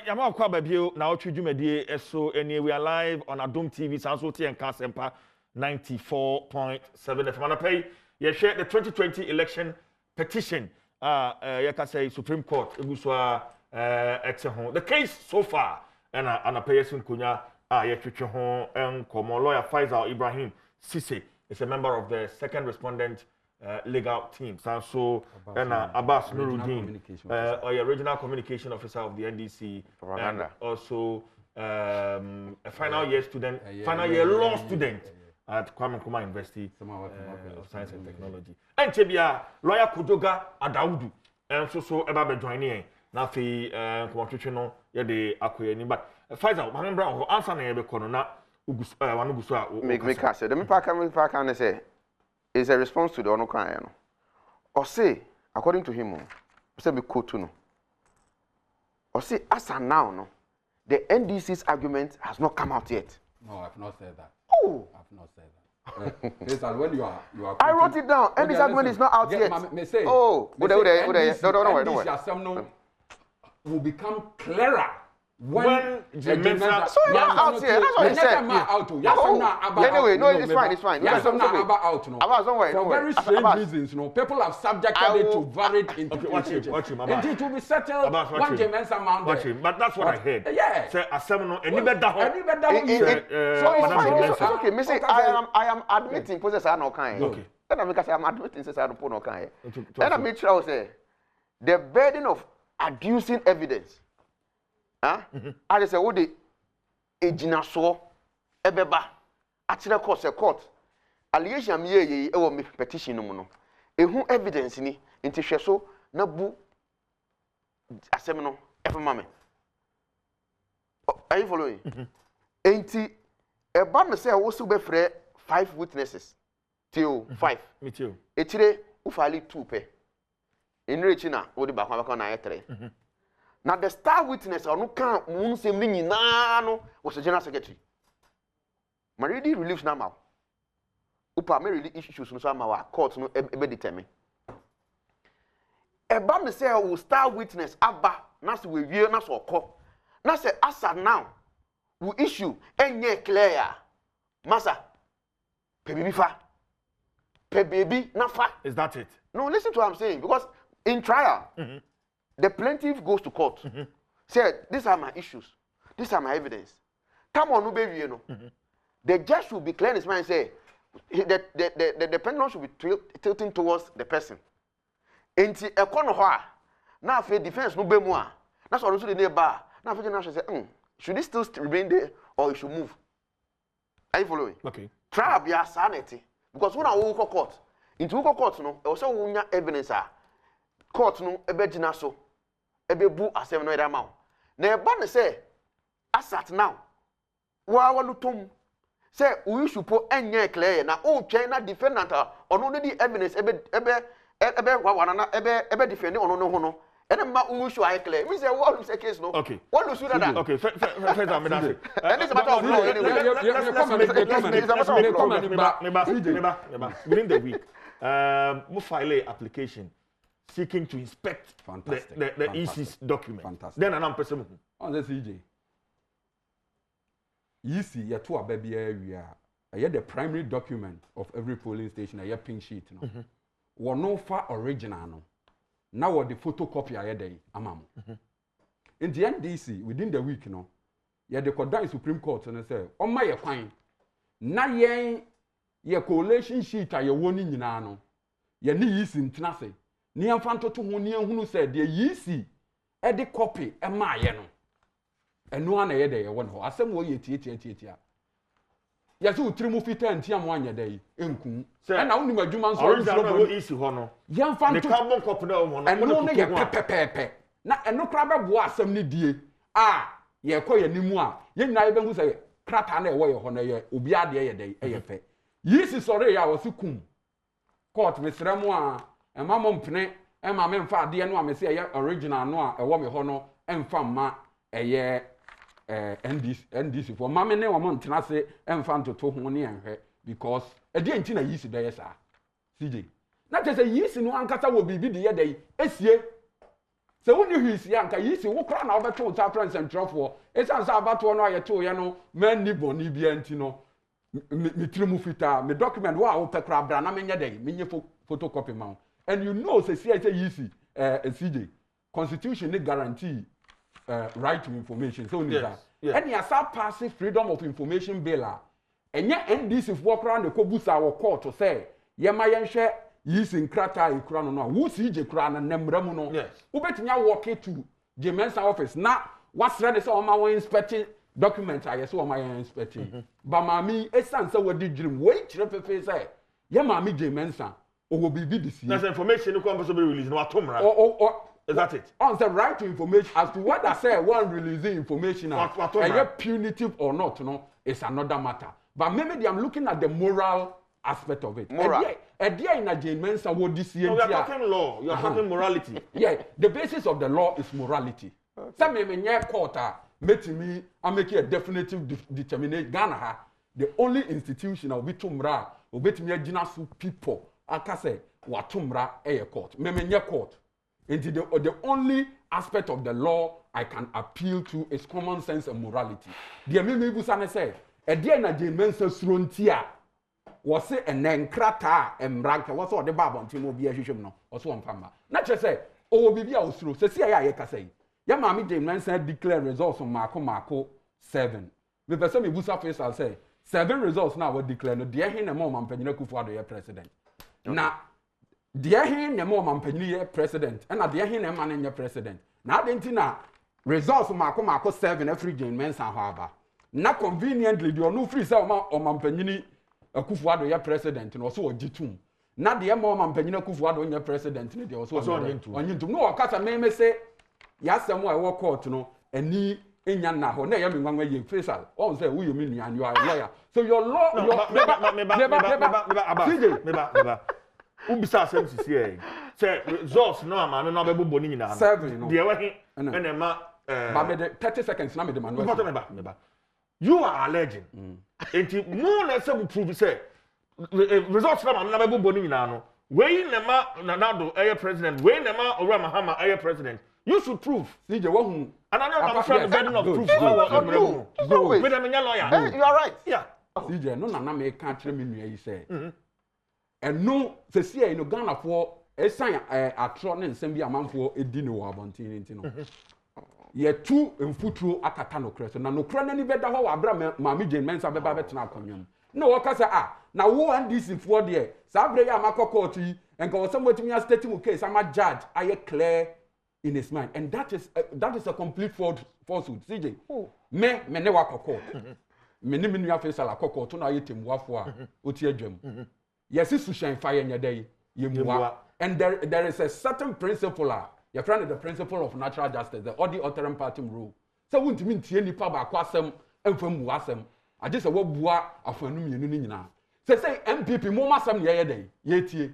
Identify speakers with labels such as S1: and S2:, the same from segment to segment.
S1: Yama kwa babio Nnawotwe dwumadi so any we are live on Adom TV Sanso T and Kasempa 94.7 FM. And pay you share the 2020 election petition. You can say Supreme Court. The case so far, and I pay some kunya. Lawyer Faisal Ibrahim Sise is a member of the second respondent legal team. So and Abbas Nuruddin, regional communication officer of the NDC, and also a final year student, final year law student at Kwame Nkrumah University of Science and Technology. And Tebia lawyer Kudoga Adaudu, and so about joining. Now, Nnawotwe no yede akoyani, but Faisal, remember answer na yebe kono na wanugusu
S2: make us say the me can say is a response to the ono kan no. Or say according to him, say be quote no. Or say as and now no, the NDC's argument has not come out yet.
S3: No, I've not said that.
S2: Oh,
S3: I've not said that. When you are
S2: I wrote it down. NDC's argument is not out yet. Oh, don't
S3: worry. Will become clearer when
S2: so out here. That's what he said. Anyway, no, it's fine.
S3: Yes, I'm not about out. No, for very strange reasons. No, people have subjected it to varied interpretations.
S1: Watch him.
S3: It will be settled one James amount.
S1: Watch him, but that's what I heard.
S3: Yeah.
S1: Say Assemno, any better.
S2: So it's okay. Me say I am admitting process are no kind.
S1: Okay.
S2: Then I make say I'm admitting say I don't put no kind. Then I make sure say the burden of adducing evidence. I just say, what the ejina so ebeba atire court allegation me e wo me petition no no ehu evidence ni nti hwe so na bu asem no efema me. Are you following? Enti eba me say wo so be frɛ 5 witnesses till 5
S1: me too
S2: etire wo file 2 pe enrechi na wo di ba kwa na 3. Now the star witness or no can moon se mini no was the general secretary. Maridi reliefs now. Upa me really issues no sama wa court no ebe determine. Eba me say we star witness aba na se we wie na so okọ. Na se asa now we issue enye clear. Masa pe bibi fa. Pe baby na fa.
S1: Is that it?
S2: No, listen to what I'm saying because in trial the plaintiff goes to court. Said, these are my issues. These are my evidence. Come on, no baby, you know. The judge should be clear in his mind and say, the pendulum should be tilting towards the person. Enti ekono ho a na afi defense no be mu a na so the neighbor na afi na say should he still remain there or he should move? Are you following?
S1: Okay.
S2: Trial be sanity because when I go court into court no e say we nya evidence a court no ebe gina so ebe bu asem no ida ma na eba ne say asat now wa walutom say we should put enye clear na o twen na defendant ono no di evidence ebe wana na ebe defend ono no ho no ene ma we should I clear me say what say case no
S1: okay
S2: what do you that
S1: okay first I'm not say
S2: and it's a matter of law
S1: anyway within the week we file an application seeking to inspect the EC's document.
S3: Fantastic.
S1: Then I'm person.
S3: On the CJ. EC, you to a baby area. I had the primary document of every polling station. I had pink sheet. No, one no far original. No, now what the photocopy I had amam. In the NDC within the week, no, you had the Kodan Supreme Court and I say, oh my fine. Na ye collation sheet are you warning in ano. You need EC in Tennessee. Ni amfanto to ho ni ehunu said the yisi e de copy e ma ye no eno ana ye de ye won ho asem wo ye tie ya so utirimu fita ntia mo anya dai enku e na wonu adwuma nso
S1: original wo isi ho no
S3: ye amfanto
S1: the carbon copy na ho no
S3: eno ne ye pepepepe na eno kra be bo asem ne die ye kɔ ye nimu a ye nyina ye behu say krata na e wo ye ho na ye obi ade ye dai e ye fe yisi sore ya wo se kum court mesremu a Emma Mompne, Emma Memfa, dear no, I may say original no, a woman hono, and from ma a year NDC for Mamma ne woman tenase and fan to talk money and her because a dear Tina yeast there, sir. CJ. Not just a yeast in one cata will be the other day, So when you see anka yisi wo kra na obeto ta friends and trofo esan sa abato no ayeto ye no man ni boni bia nti no me trimu fita me document wa wo pe kra bra na menye dey menye photocopy ma and you know say yisi CJ constitution ni guarantee right to information so ni that and ya sa pass freedom of information bill a enye NDC fo kra na ko busa wo court to say ye ma ye hwe yisi nkrata ikura no wo CJ kura na nemra mu no ubetinya walk to the men's office na wasre de say o ma won inspecting document I so o ma inspecting ba mami esan say wodi dwirim wo kire pepe say ye mami je mensa o wo bibi disi
S1: that's information no come be release no atomra is that it
S3: on the right to information as to what I say one releasing information and punitive or not no it's another matter but maybe I'm looking at the moral aspect of it. A dear in a Mensa what this year.
S1: You are talking law, you are talking morality.
S3: Yeah, the basis of the law is morality. Some may quarter make me and make a definitive determination. Ghana, the only institution of Bitumra, or Betimia Jinasu people, I can say, Watumra a court. Memenya court. Into the only aspect of the law I can appeal to is common sense and morality. The Mimi Busane said, a dear in a Mensa Sruntia. Was it an enkrata and ranka was all the babon timo be a no or so on fama. Not just say, oh, be a through. Say, I can say. Yamami James said declare results on Marco 7. With the same Busa face, I'll say 7 results now were declared. No, dear him a moment and Peninaku for the president. Now, dear him a moment and president, and a dear him a man in your president. Now, then, results on Marco 7 every James and Harbor. Not conveniently, you are no free sell or Mampenini. Akufuado ya president no so ogitum na de ma mampanyina Akufuado nya president ne de so onyintum no okasa me say ya sem a wo court no ani enya na ho na ya me nwanwa ye facial on say wo yomi nuan you are lawyer so your law
S1: meba ubisa asem sisi e say results no ama no bebo ni nyina
S3: no
S1: de we he na ma
S3: ba me de 30 seconds na me de manual
S1: meba you are alleging enti mo na say prove say results na na bebo boni nyina no we na ma Nado aye president we na ma Ora Mahama aye president you should prove
S3: CJ wahu
S1: and I know the burden of proof with a lawyer
S2: you are right
S1: yeah
S3: CJ no na me ka kire me nua yi say and no se see no Ghana for esan atro ne nsem bi amanfo edi ne wo abontin nti no ye tu mfuturo akata no kre so na no kre na ni beda ho wa abra Mami Jane Mensa beba betena akonwam na wo ka say na wo NDC for there sa abre ya makọ court yi enka wo somebody me state mu case ama judge aye clear in his mind and that is a complete falsehood CJ me ne wa court me ni me nua face ala court na aye temuafo a oti adwam yes su shan fire nya dey yemua and there is a certain principle your friend the principle of natural justice the odi alteram partum rule so wuntimi ntie nipa ba kwa asem emfam mu asem age se wabua afanu mienu ni nyina say MPP mo masem ye dey ye tie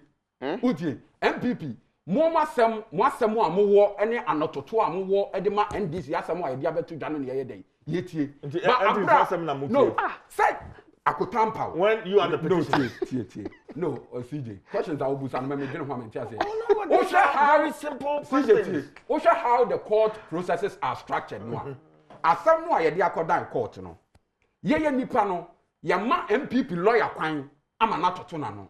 S3: utie MPP mo masem a mo wo ene anototo a mo wo e de ma NDC asem a ye dia betu dwano ne ye dey ye tie
S1: but MPP na mo
S3: no say akotampa
S1: when you are the petition
S3: no CJ questions I will boost and me didn't want to say
S1: very simple
S3: CJ how the court processes are structured no asem no a ye de akodan court no ye nipa no ya ma MPP lawyer kwan ama na toto na no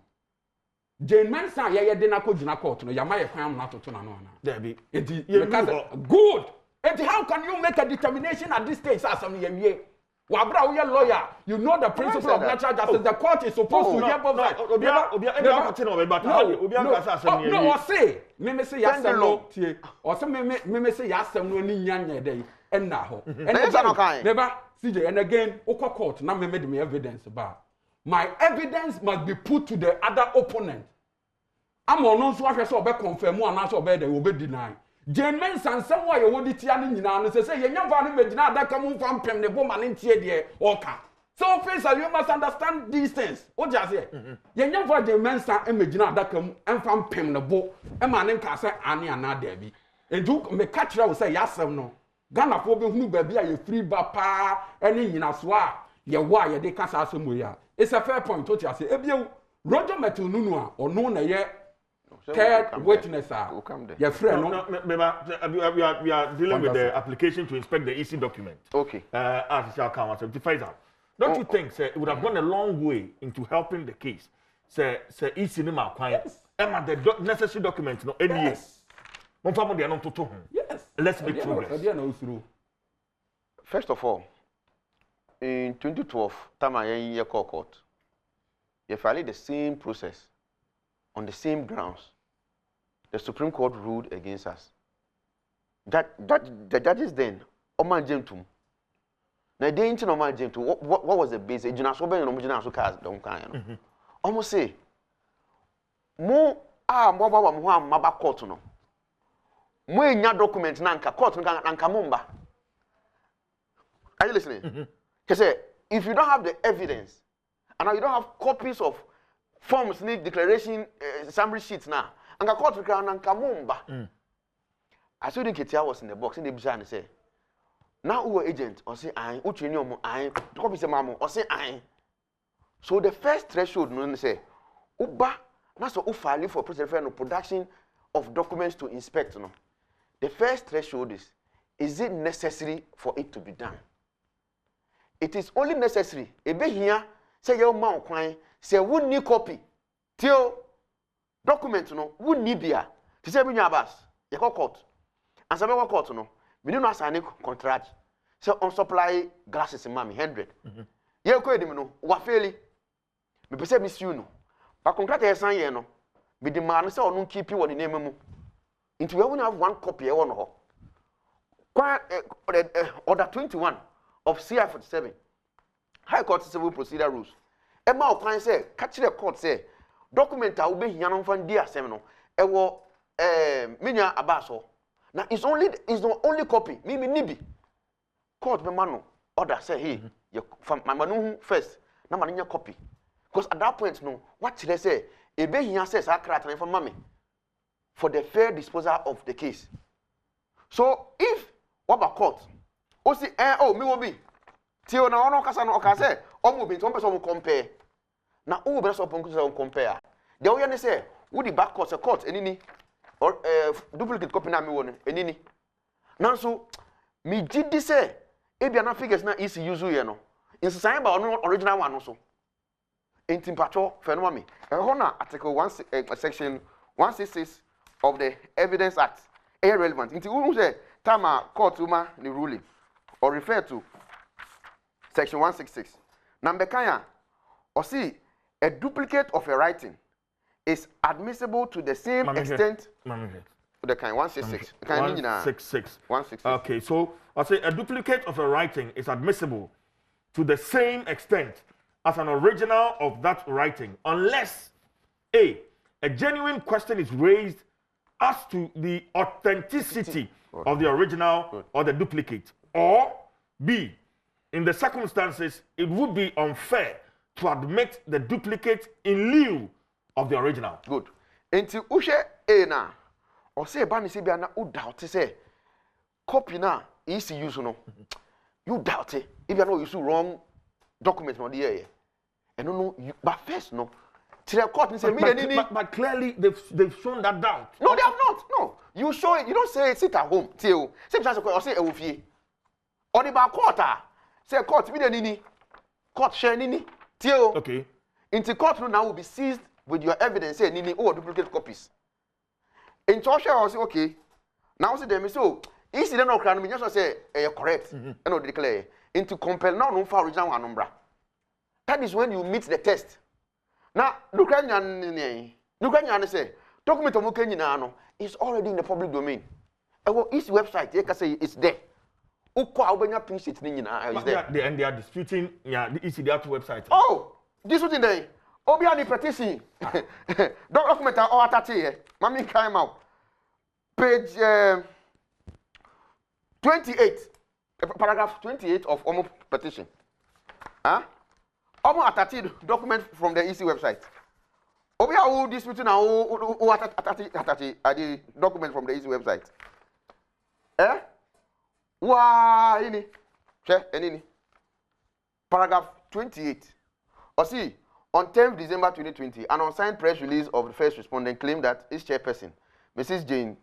S3: Jane Mensa ye de na ko gina court no ya ma ye kwan ama na toto na no na
S1: there be
S3: good and how can you make a determination at this stage asem ye wie Wabra we lawyer, you know the principle of natural justice. The court is supposed to hear both sides. No, or say, me say yasem no tie. Or say me say yasem no ni nyanya dey enna ho. Never CJ and again, oko court na me made me evidence ba. My evidence must be put to the other opponent. Am ono so ahwe so obe confirm ana so obe dey obe deny. Jane Mensa nsem wa ye wodi tia ne nyina no say ye nyamfa no megina adaka mu mfa mpem ne boma ne ntie de oka so face you must understand these things o just say ye nyamfa Jane Mensa emegina adaka mu mfa mpem ne bo e ma ne nka say ane ana da bi enju me ka kira wo say yasem no Ghana fo be hunu ba bi a ye free ba pa ene nyina so a ye wa ye de kasa asem we a it's a fair point o ti say ebie Roger Metununu a ono na ye third witness your friend
S1: we are dealing with the application to inspect the EC document.
S2: Okay.
S1: As it shall come as don't you think, sir, it would have gone a long way into helping the case? Sir, EC nima kwanya. Emma the necessary documents no any yes. Yes. Let's make progress.
S2: First of all, in 2012, time I in your court, you filed the same process on the same grounds. The Supreme Court ruled against us. The judges then, Oman Jentum. Now they ain't no man Jentum. What was the basis? You know, so many original so cars don't kind. Almost say, more maba court no. More in your document nanka court nanka mumba. Are you listening? He said, if you don't have the evidence, and now you don't have copies of forms, need declaration, summary sheets now, and the court and Kamumba. I saw the Ketia was in the box in the Bijan and say, now who agent or say I, Uchinum, I, copies of Mamma, or say I. So the first threshold, no say, Uba, that's what file for production of documents to inspect. No, the first threshold is it necessary for it to be done? It is only necessary. Ebe here, say your mount kwine, say wouldn't need copy. Till document no, wouldn't need beer. To say when you have you call court. And some court no, we do not sign a contract. So on supply glasses in mammy 100. You go him no, what fairly. Me perceive miss you no. But contract is sign no. We demand say on keep you on the name. Into we only have one copy on her. Order 21. Of CI 47, High Court Civil Procedure Rules. Emma O'Kine say, catch the court say, document I will be here on Fandia Seminole. Ewo Minya Abaso. Now it's the only copy. Mimi Nibi. Court Memano order say, hey, you from my manu first. Now maninya copy. Because at that point, no, what should they say? Ebe here says I cry for mommy for the fair disposal of the case. So if what about court? O si me will be. Tio na ono kasa no okase, o mo bi to person mo compare. Na o be so pon compare. The way you say, wo di back court enini or duplicate copy na me won enini. Nanso me gidi say e bia na figures na is use ye no. Insisan ba ono original one no so. Enti patcho fenoma me. Ho na article 1 section 166 of the Evidence Act irrelevant. Inti wo say tama court uma the ruling or refer to section 166. Number kaya, or see, a duplicate of a writing is admissible to the same extent. The kind 166.
S1: 166.
S2: 166.
S1: Okay, so I'll say a duplicate of a writing is admissible to the same extent as an original of that writing, unless a genuine question is raised as to the authenticity of the original or the duplicate. Or B, in the circumstances, it would be unfair to admit the duplicate in lieu of the original.
S2: Good. Until ushe A na, or say bani se bia na u doubt say copy na easy use no. You doubt it. If you know you wrong document no there. And no, but first no. Till the court say
S1: but clearly they've shown that doubt.
S2: No, they have not. No, you show it. You don't say sit at home. Till same chance or say ewufie. Or the back quarter, say court, we nini, court share nini, till
S1: okay.
S2: Into court now will be seized with your evidence, say nini or duplicate copies. In Joshua, I say okay. Now say them so easy then no crown me just say correct. And no declare into compel now no for original one number. That is when you meet the test. Now look at you say document of Kenya no is already in the public domain. Each website you can say it's there.
S1: And they are disputing the ECDR website.
S2: Oh, this was in there. Obiani Petition. Document or attach Mami came out. Page 28. Paragraph 28 of Omo Petition. Huh? Omo attach document from the EC website. Obia who disputing now who attach the document from the EC website. Eh? Why ini? Che enini? Paragraph 28. Or see, On 10th December 2020, an unsigned press release of the first respondent claimed that his chairperson, Mrs. Jane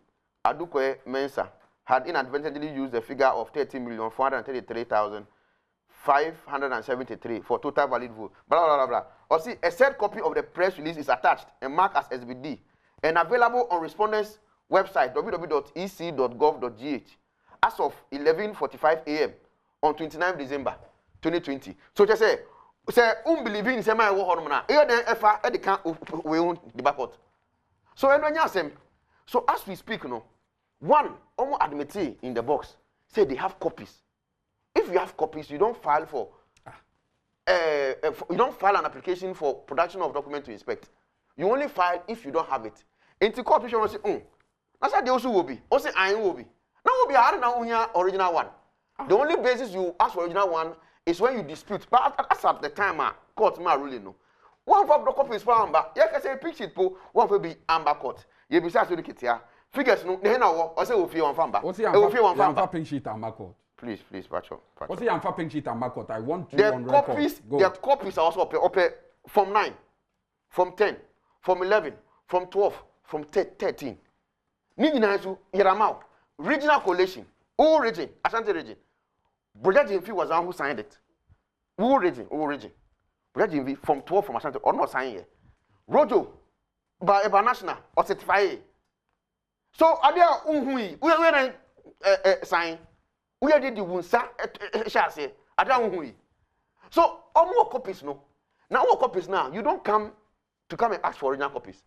S2: Adokwe Mensah, had inadvertently used the figure of 30,433,573 for total valid vote. Blah, blah, blah, blah. Or see, a said copy of the press release is attached and marked as SBD and available on respondent's website, www.ec.gov.gh, as of 11:45 a.m. on 29th December 2020. So just say unbelieving in my war na e den efa e de kan we hun the backward. So eno same. So as we speak no, one almost admit in the box say they have copies. If you have copies, you don't file for you don't file an application for production of document to inspect. You only file if you don't have it. Into court will say that's how they also will be. Also I will be. Now will be hard now original one. The only basis you ask for original one is when you dispute. But at the time, court ma ruling no. One for the copy is for amber. You can say pitch it po. One for be amber court. You be say so the kitia. Figures no. They now or say we feel one famba.
S3: What's the amber pink sheet amber court?
S2: Please, Pacho.
S3: What's the amber pink sheet amber court? I want to
S2: the copies. The copies are also up from 9, from 10, from 11, from 12, from 13. Ni na so Yeramao. Regional collation. All region. Ashanti region. Brother Jimmy was the one who signed it. All region. Brother Jimmy from 12 from Ashanti or not signed it. Rojo by national or certified. So are there unhui? We sign. We did the wunsa shall say. Are there unhui? So more copies no. Now more copies now. You don't come and ask for original copies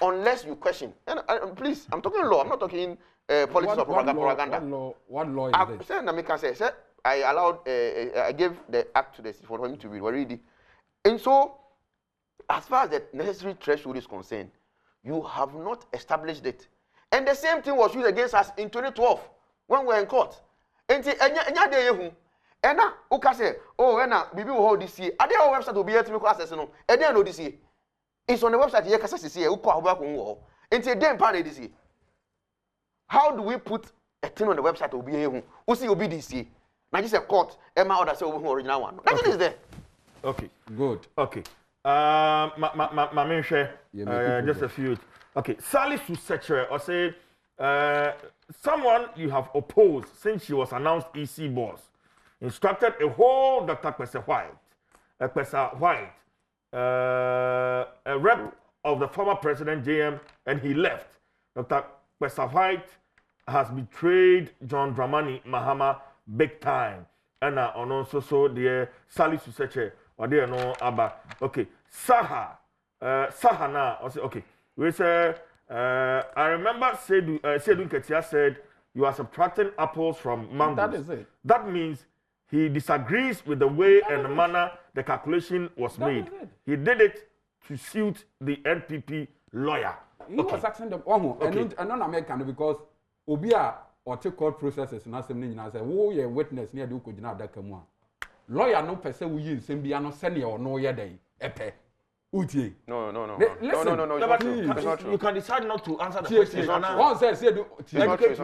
S2: unless you question. And please, I'm talking law. I'm not talking politics or propaganda.
S3: What law is
S2: this? I allowed, I gave the act to the for him to be read. And so, as far as the necessary threshold is concerned, you have not established it. And the same thing was used against us in 2012 when we were in court. And now, okay, say, oh, we will hold this year. Are there our website will be able to access no? And then this year, it's on the website here. Because this year, we call back on wall. And say, then pan this year. How do we put a thing on the website to be here? Who see will be this year? Now just a court. Emma order say original one. That is there.
S1: Okay.
S3: Good.
S1: Okay. My main share. Just a few. Okay. Sally Suseche or say someone you have opposed since she was announced EC boss instructed a whole Dr. Kwesi White, a rep of the former president JM, and he left. Dr. Kwesi White has betrayed John Dramani Mahama big time. And also so the Sally Suseche or there no Abba. Okay. Saha na okay. We say I remember Seydou Ketia said you are subtracting apples from mangoes.
S3: That is it.
S1: That means he disagrees with the way and the manner the calculation was made. He did it to suit the NPP lawyer.
S3: He was asking them, and non-American because Obia or take court processes and ask them, and say, oh, yeah, witness near Duke Jina Dakamwa. Lawyer no person will use Simbiano senior or no year day. Epe. Uti.
S2: No.
S3: Listen,
S2: It's not true.
S1: You can decide not to answer the question.
S3: One says,
S2: it's not true.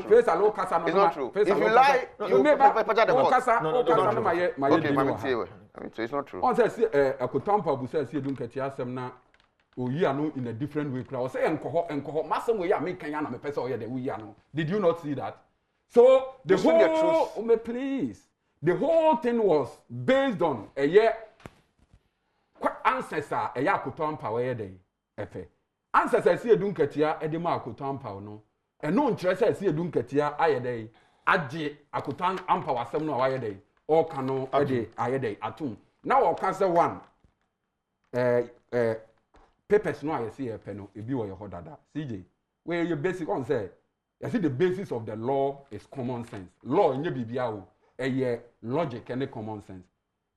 S3: Face a low casa.
S2: It's not true. If you lie, you never purchase the court. Okay, it's not true.
S3: One says, a Kotampa who says, you don't get Yasamna. Oh, you are in a different way. Crowd say, and Massam, we are making Yana Peso. Did you not see that? So the whole, please, the whole thing was based on a year. Ancestor, a yakuton power day. Efe. Ancestor, see a dunketia, edema kutampa no. And no interest, see a dunketia, ayade. Adje, akutan ampa some no ayade. Or cano, ayade, atum. Now, I'll cancel one. Papers no, I see a penno, if you were your hodada. CJ, where your basic on say, I see the basis of the law is common sense. Law in your BBAO, a year logic and common sense.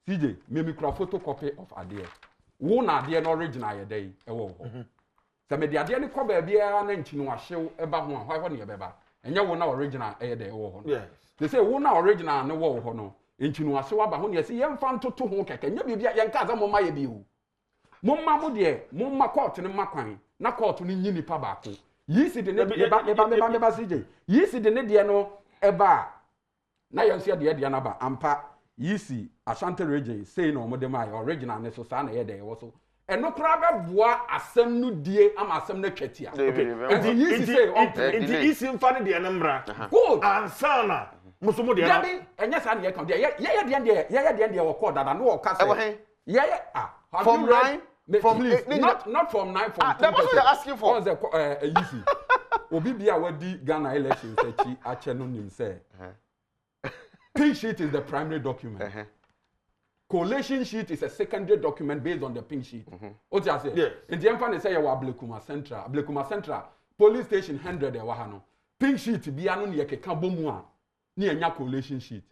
S3: CJ, me cry photocopy of idea. One idea no original day, a wo. So me the idea ni kobe bia na ntinu ahyew eba ho a hwa ne beba. Enye wo na original e dey wo ho. Yes. They say wo na original ne wo ho no. Ntinu ahyew aba ho ne say ye mfa ntoto ho keke. Nya bibia ye nka za mo ma ye bi hu. Mo ma mo de, mo ma court ne makwan. Na court ni nyi nipa ba ko. Yi si de ne eba CJ. Yi si de ne de no eba. Na ye nso de na ba ampa. Yi si Ashanti region say no more my original ne so sana ye dey wo so eno kra be boa asem no die ama asem na twatia
S2: okay
S3: and you say
S1: into isim fa ne de nambra
S3: good
S1: ansana musumo de na
S3: enya sa ne ye kan de ye de wo call dada no wo ka say
S2: from 9
S3: from not from 9 from 10
S2: that's what you're asking for.
S3: What's the easy obi bia wadi Ghana elections achi ache no nim say pink sheet is the primary document. Coalition sheet is a secondary document based on the pink sheet. What you say?
S1: Yes.
S3: In the emphasis say you Ablekuma Central police station 100 e wahano. Pink sheet bi anu ne yekeka bomu a ne enya coalition sheet.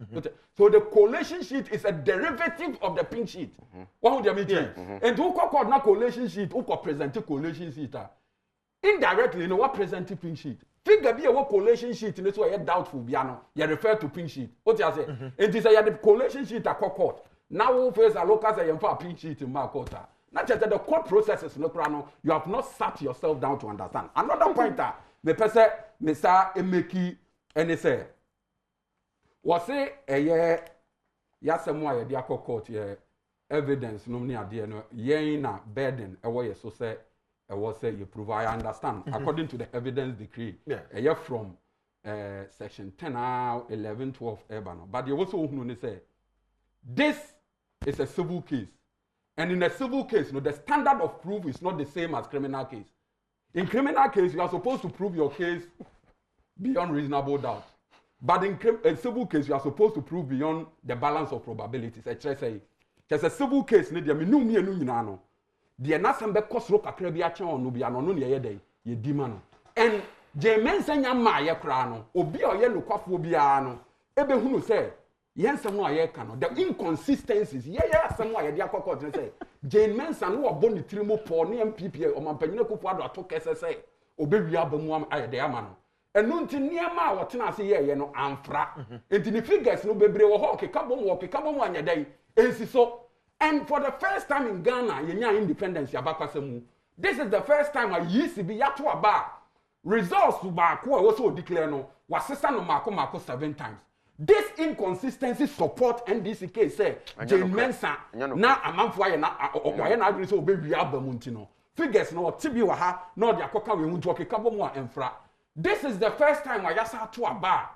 S3: So the coalition sheet is a derivative of the pink sheet. What would you mean? And who call na coalition sheet who co present coalition sheet indirectly you know what present pink sheet. Figure be a coalition sheet in this way doubtful biano. You refer to pink sheet. What you say? And this the coalition sheet at court. Now we face a local say for pink sheet in Makota. Not just the court processes no krano. You have not sat yourself down to understand. Another pointer. Me pese Mr. Emeki and say was say a year yasemo ye dia court ye evidence no ni ade no yen na burden e wo ye so say e was say you prove I understand according to the evidence decree a year from section 10 now 11 12 ebano but you also who say this is a civil case and in a civil case no the standard of proof is not the same as criminal case. In criminal case you are supposed to prove your case beyond reasonable doubt, but in a civil case you are supposed to prove beyond the balance of probabilities. There's a civil case ne dia me nu mi enu nyina no de na sam be kosro kakra bi a chen onu bia no no ne ye dey ye di ma no and je mensanya ma ye kra no obi o ye nokwafo bia no ebe hunu say yensem a ye ka no the inconsistencies ye asem a ye de akokọ de say Jane Mensa no obo ni tirimo po ne MPP o mampanyina kufu ado ato kese say obewi abamu am aye de ama no enu nti niema a wotena ase ye no amfra enti ni figures no bebre wo ho keka bom anya dai ensi so. And for the first time in Ghana yenya independence yabakwasemu this is the first time a yisi bi yato aba results ba ko we so declare no wasesa no mako 7 times. This inconsistency support NDC case say Jane Mensa na amanfo aye na agree say obewi abamu nti no figures no tibi wa ha na odi akoka we huntu okeka bomu a emfra. This is the first time I yasa to aba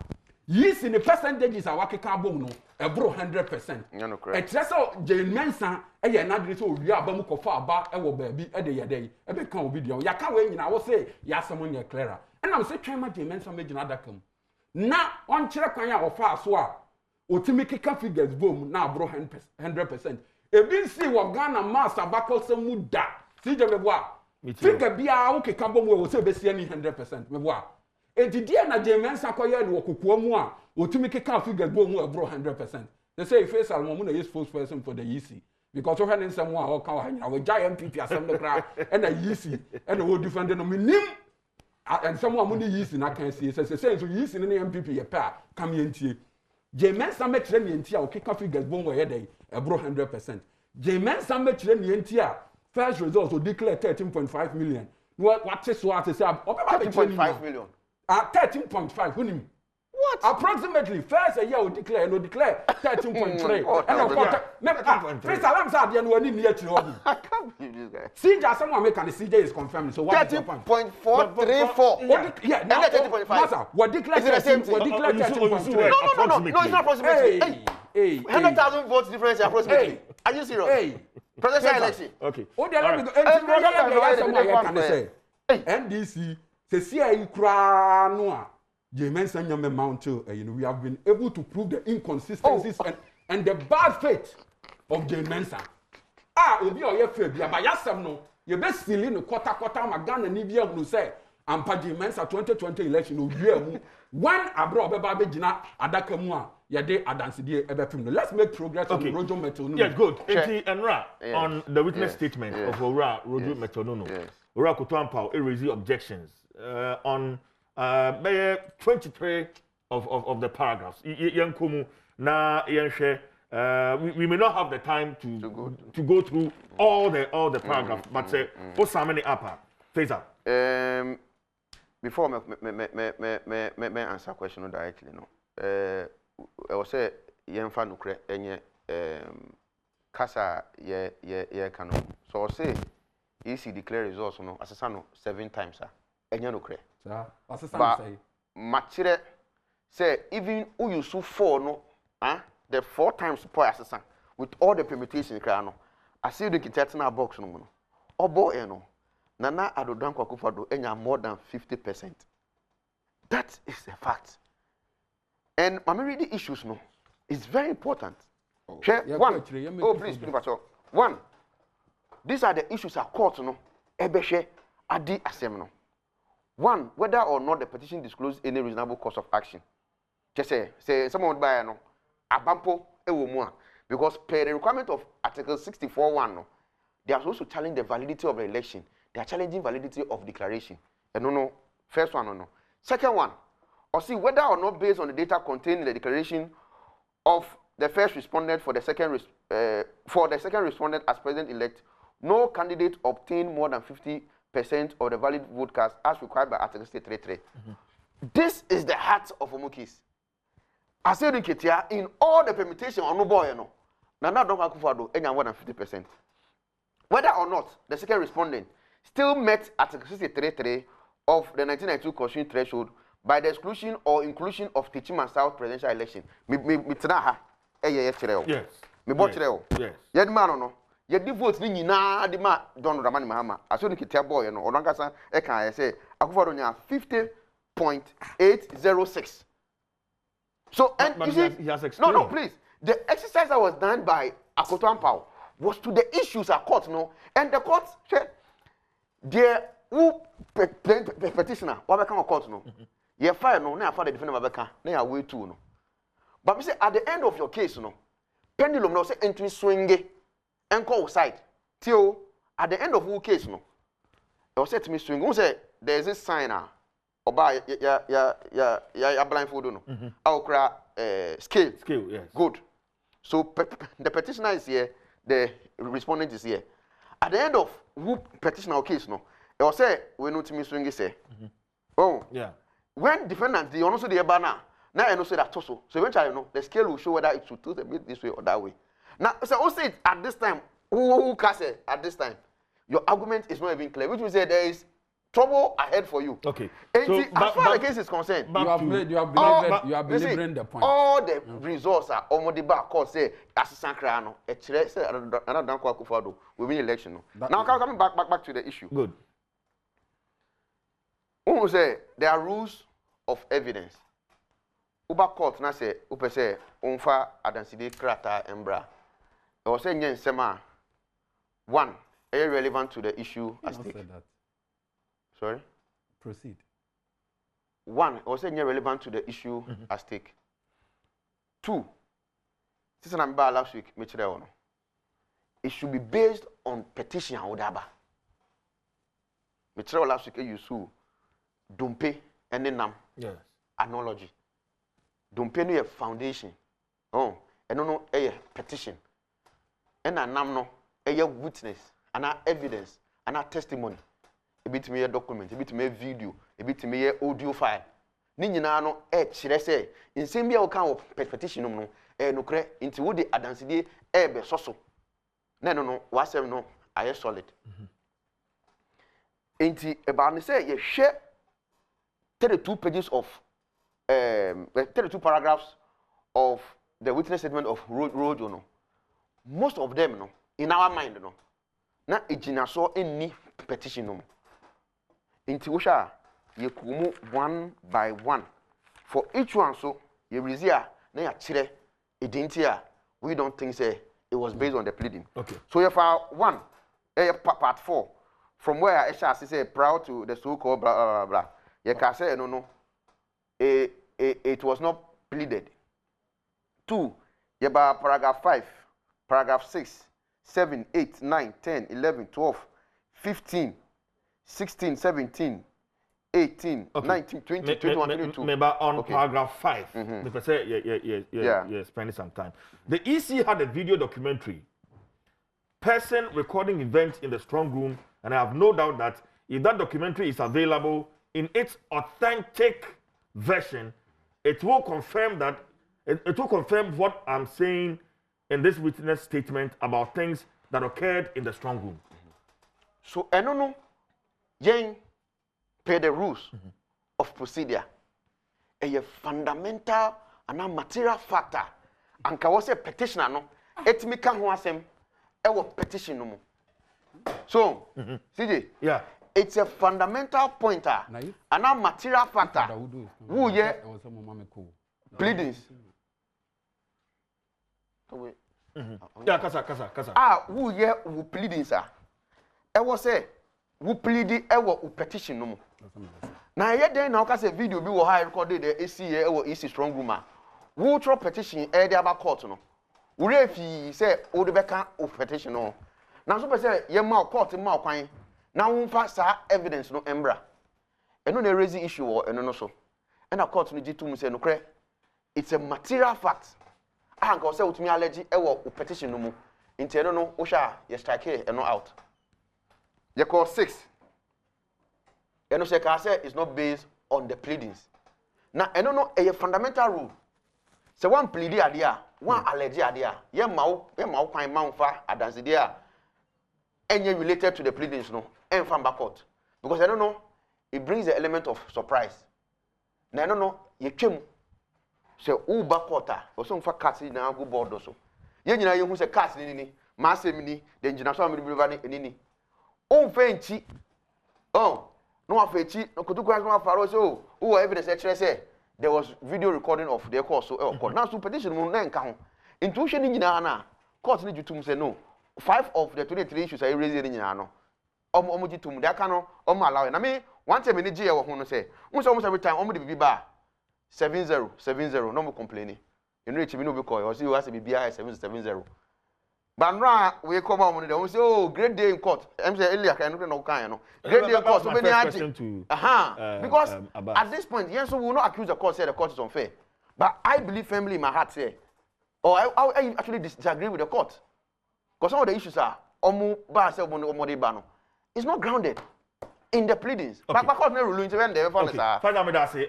S3: yes in the percentages a wakeka bomu no ebro 100%. Etreso Jane Mensa eye na agree say owi abamu kofa aba ewo baabi e de yedey e be kan obi dia yaka we nyina wo say yasem nya clearer and am say twema Jane Mensa megina adakam na on kire kwan a ofa so a otimi keka figures bom na abro 100%. Ebi si wo Ghana master bakosem mu da si je mebo a figure bia wo keka bom wo se be si ani 100% mebo a enti dia na Jane Mensa koye no kokoa mu a otimi keka figures bom mu abro 100%. They say face almo mu na is spokesperson for the EC because we had in some wa ka wa hanya we giant MPP asem no kra and the EC and wo defend no minim and someone money use in that can see say so use in the MPP ye pa come yentie Jane Mensa metre ne yentie a okeka figures bon we dey ebro 100%. Jane Mensa metre ne yentie a first results will declare 13.5 million. What is so at say
S2: 13.5 million.
S3: 13.5 hunim. What? Approximately first a year will declare 13.3. And of course, first alarm say dey no ani near to obi.
S2: I can't believe this guy.
S3: CJ someone make and CJ is confirmed. So what
S2: 13.434.
S3: Yeah,
S2: now 13.5.
S3: Master, what declare
S2: the same thing?
S3: What declare 13.3?
S2: No, it's not approximately.
S3: Hey,
S2: 100,000 votes difference approximately. Are you serious?
S3: Hey,
S2: presidential election.
S1: Okay.
S3: Oh, they let me go. NDC say see kura no Jane Mensa nyame mount we have been able to prove the inconsistencies and the bad faith of Jane Mensa. Obi o ye fe bia ba yasem no ye be sili no kwata ma Ghana ni bia hunu say ampa Jane Mensa 2020 election owie mu one abro obeba be gina adaka mu a ye de adansede ebe pim no. Let's make progress on Rojo Metal.
S1: Yeah, good. Enti Enra on the witness statement of Ora Rojo Metal no. Ora Kutuampa raised objections on 23 of the paragraphs. Yankumu na yenhwe we may not have the time to go through all the paragraphs, but say what's how many upper Faisal?
S2: Before me answer question directly no. I was say yemfa nukre enye kasa ye kano. So say EC declare results no asesano 7 times enya no kre.
S3: Asesano say
S2: machire say even who you so 4 no the 4 times per asesan with all the permutations kra no ase do kitatena box no no obo no Nana Adom Akufo-Addo enya more than 50%. That is a fact. And my read the issues no it's very important. One, please, one, these are the issues at court no ebehwe adi asem no. One, whether or not the petition disclosed any reasonable course of action. Just say someone buy no abampo ewo mu a because per the requirement of Article 64(1) no, they are also challenging the validity of the election. They are challenging validity of declaration. And no, first one no. Second one, or see whether or not based on the data contained in the declaration of the first respondent for the second respondent as president-elect, no candidate obtained more than 50% of the valid vote cast as required by Article 333. This is the heart of Omo case. I said in all the permutation on no boy no, Nana Adom Akufo-Addo enya more than 50%. Whether or not the second respondent still met Article 333 of the 1992 Constitution threshold by the exclusion or inclusion of teaching and South presidential election.
S1: Yes.
S2: Me bought it.
S1: Yes.
S2: Yet man no. Yet the votes ni na di ma John Dramani Mahama. I saw the kitia boy no. Onankasa e kan say Akufo-Addo nya 50.806. So and
S1: but
S2: you see,
S1: he has explained.
S2: no, please. The exercise that was done by Akoto Ampao was to the issues at court, no, and the court said, "There who petitioner, what become of court, no, you fire no, now for the defendant Babeka, now way too, no." But we say at the end of your case, no, pendulum no say entry swing and call side till at the end of who case, no, it was said to me swing. Who say there is a sign or by ya blindfold, no, I'll cry scale,
S1: yes,
S2: good. So the petitioner is here, the respondent is here. At the end of who petitioner case, no, it was say we know to me swing say, oh
S1: yeah,
S2: when defendant the also the banner. Now I know say that also. So eventually, you know, the scale will show whether it should tilt a bit this way or that way. Now, so also it at this time, who can say at this time, your argument is not even clear, which will say there is trouble ahead for you.
S1: Okay.
S2: And so, as far as the case is concerned,
S3: you have believed the point.
S2: All the results are almost the back court say assistant Krano, a chile say another Akufo-Addo will win election. Now coming back to the issue.
S1: Good.
S2: Who say there are rules of evidence. Uba court na say upe say unfa adanside krata embra. I was saying sema one irrelevant to the issue at stake. Sorry?
S3: Proceed.
S2: One, I was saying relevant to the issue at stake. Two, since I'm back last week, it should be based on petition or whatever. Last week you saw Dumpe and then
S1: yes,
S2: analogy. Dumpe no foundation. Oh, and no a petition. And a no a witness, and evidence, and testimony. A bit me a document, a bit me a video, a bit me a audio file. Ni nyina no kyerɛ sɛ nsɛm bia wo kan wo petition no no kre nti wo de adansede be soso na no wasɛm no ayɛ solid. Nti eba ne sɛ ye hwɛ 32 pages of 32 paragraphs of the witness statement of road no, most of them no in our mind no na ejina so any petition no. Inti wusha ye kumu one by one for each one, so ye rezia na ya chire identity we don't think say it was based on the pleading.
S1: Okay.
S2: So if one part 4 from where I shall say proud to the so-called blah blah blah. Ye can say no it was not pleaded. 2 ye ba paragraph 5, paragraph 6, 7, 8, 9, 10, 11, 12, 15, 16, 17, 18, okay. 19, 20, 21, 22.
S1: Maybe on paragraph 5. Because you're spending some time. The EC had a video documentary. Person recording events in the strong room, and I have no doubt that if that documentary is available in its authentic version, it will confirm that it will confirm what I'm saying in this witness statement about things that occurred in the strong room.
S2: So, enono, yen pay the rules of procedure. A fundamental and a material factor. And ka was a petitioner no, etimi ka ho asem, petition no. So, CJ,
S1: yeah,
S2: it's a fundamental pointer and a material factor. Who ye pleadings?
S1: Yeah, kasa.
S2: Ah, who ye who pleadings are? I was say, who pleaded who petition no. Now, yet then, now, because a video be high recorded the ACA or EC strong room. Who throw petition the about court no. Who if he say, oh, the back of petition no. Now, super say, ye mau court in mau quine. Now, we pass evidence no embra. And no, they raise the issue or no so. And a court no G2 say no cre. It's a material fact. I can say to me allergy petition no more. Into no, Osha, you strike here and no out. You call 6. And say it's not based on the pleadings. Now, I don't know a fundamental rule. So one pleading idea, one allergy idea, ye mau find mount fa adansi dia. Any related to the pleadings no, and from back court. Because I don't know, it brings the element of surprise. Now I don't know, ye came. So who back court or some for cats in a good board also. Ye know you who say cats ni, masse mini, the engineer so many nini. Oh, fancy. Oh. No afechi no kutukwa no afaro so who evidence say there was video recording of their court so court now so petition no na nka ho intuition ni nyina na court ni jutum say no 5 of the 23 issues I raised ni nyina no omo jitum de aka no omo allow na me one time ni je wo ho no say almost every time omo de bibi ba 70 no mo complaining you know me no be call you see you as bibi 770. But now we come out and they say, oh, great day in court. I'm saying earlier, I no kind no. Great day in court. So many because at this point, yes, so we will not accuse the court say the court is unfair. But I believe firmly in my heart say, or I actually disagree with the court. Because some of the issues are it's not grounded in the pleadings.
S1: Okay.
S2: But court no ruling when they found
S1: it. Father, me that say,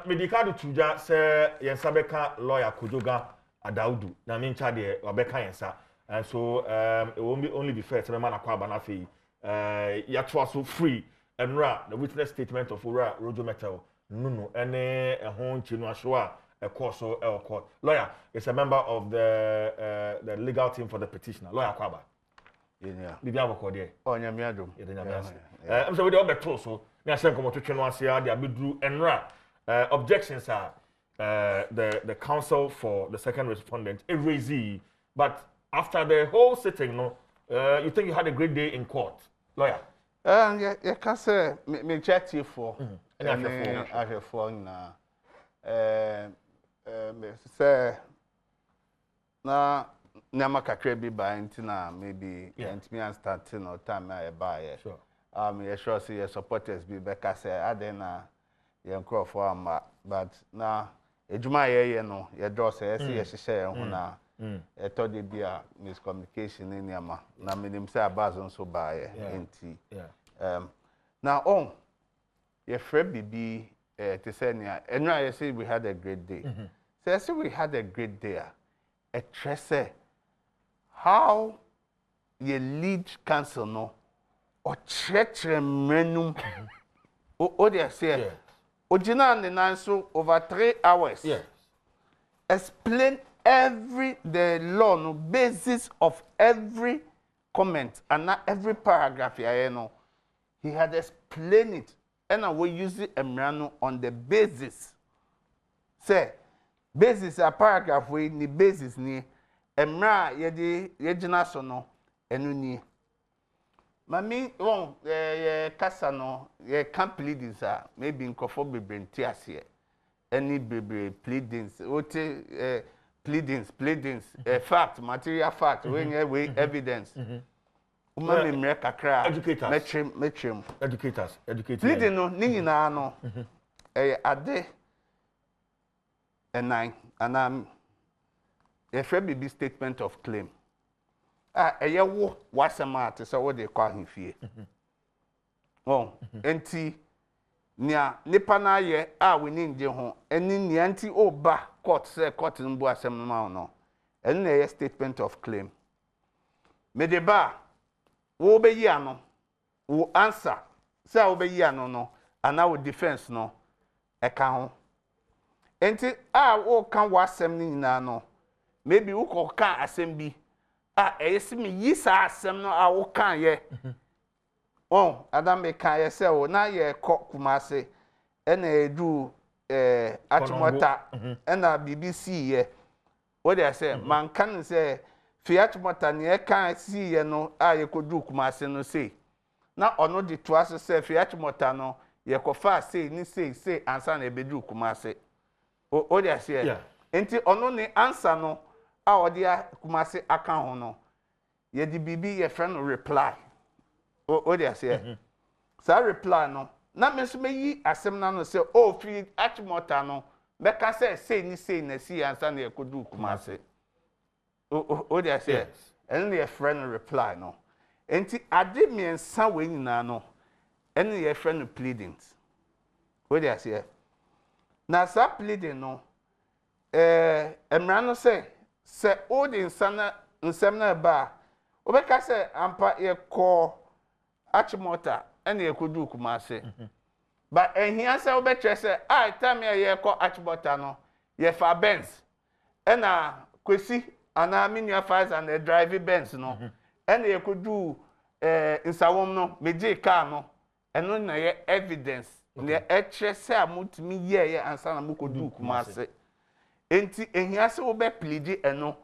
S1: medical tuja say yensabeka lawyer Kojoga Adaudu. Na me ncha de wabeka yensa. And so it won't only be fair to the man akwa banafi. Yatwa so free and the witness statement of Ura Rojo Metal. No, any a home chino ashwa a course or a court. Lawyer is a member of the legal team for the petitioner. Lawyer Kwaba.
S4: Yeah.
S1: Bibi aboko there.
S4: Oh, Nnawotwe.
S1: Yeah. I'm sorry, we all be told so. Na say come to chino asia they abidru enra. Objections are the counsel for the second respondent erase, but after the whole sitting, no, you think you had a great day in court, lawyer?
S4: Yeah, can say me chat you for.
S1: I
S4: have phone say na nyama kakra bi ba ntina maybe me and starting or time I buy.
S1: Sure.
S4: You sure see your supporters be better say adena your crop for but na ejuma ye no ye draw say see share ho na I thought there be a miscommunication in Yama. Na minim say abazon so by enti. Now your friend bibi to say near and I say we had a great day. So I say we had a great day. A tresse how you lead council no or church menum o they say Ojina and Nanso over 3 hours.
S1: Yes.
S4: Explain the law no basis of every comment and not every paragraph here no he had explained it and I will use it emrano on the basis say basis a paragraph we ni basis ni emra ye yegina so no enu ni mami won kasa no ye can't plead this maybe nkofo bebrenti ase any bebre pleadings ote pleadings, fact, material fact, when we evidence. Umami kakra.
S1: Educators.
S4: Metrim.
S1: Educators.
S4: Pleading no, nini na no. Ade. And I'm a friend statement of claim. Wo wasama to say what they call him fear. Oh, enti nia nipa na ye we need je ho eni nia nti oba court say court nbu asem ma no and a statement of claim. Medeba, wo be yi ano, wo answer, say wo be yi ano no, and now defense no, e ka ho. Enti wo kan wasem ni nyina no, maybe wo ko kan asem bi, eyesi me yi sa asem no a wo kan ye. Oh, Adam me kan ye say wo na ye ko Kumase, ena edu Achimota, ena BBC ye. What they say, man can say Fiat Mota near can see ye no ye could do Kumase no say. Now or no the twice say Fiat Mota no ye ko fast say ni say answer na be do Kumase. O they say yeah. Enti ono ni answer no or dia Kumase account no ye di bibi ye friend reply. O they say sa reply no na me so me yi asem na no say oh free Achimota no Meka say ni say na see answer na ekodu Kumase. O they say and your friend reply no. Enti ade me ensa we nyina no. And your friend pleadings. O they say na sa pleading no emra no say o de nsana nsem na ba obeka say ampa ye call Achimota and ekodu Kumase. But and he answer we say I tell me ye call Achimota no ye fa Benz and kwesi ana minua fires and the driving Benz no and ye could do insawom no meje car no and no na ye evidence ne etre say amutimi ye answer na mukodu Kumase enti and he answer we plead eno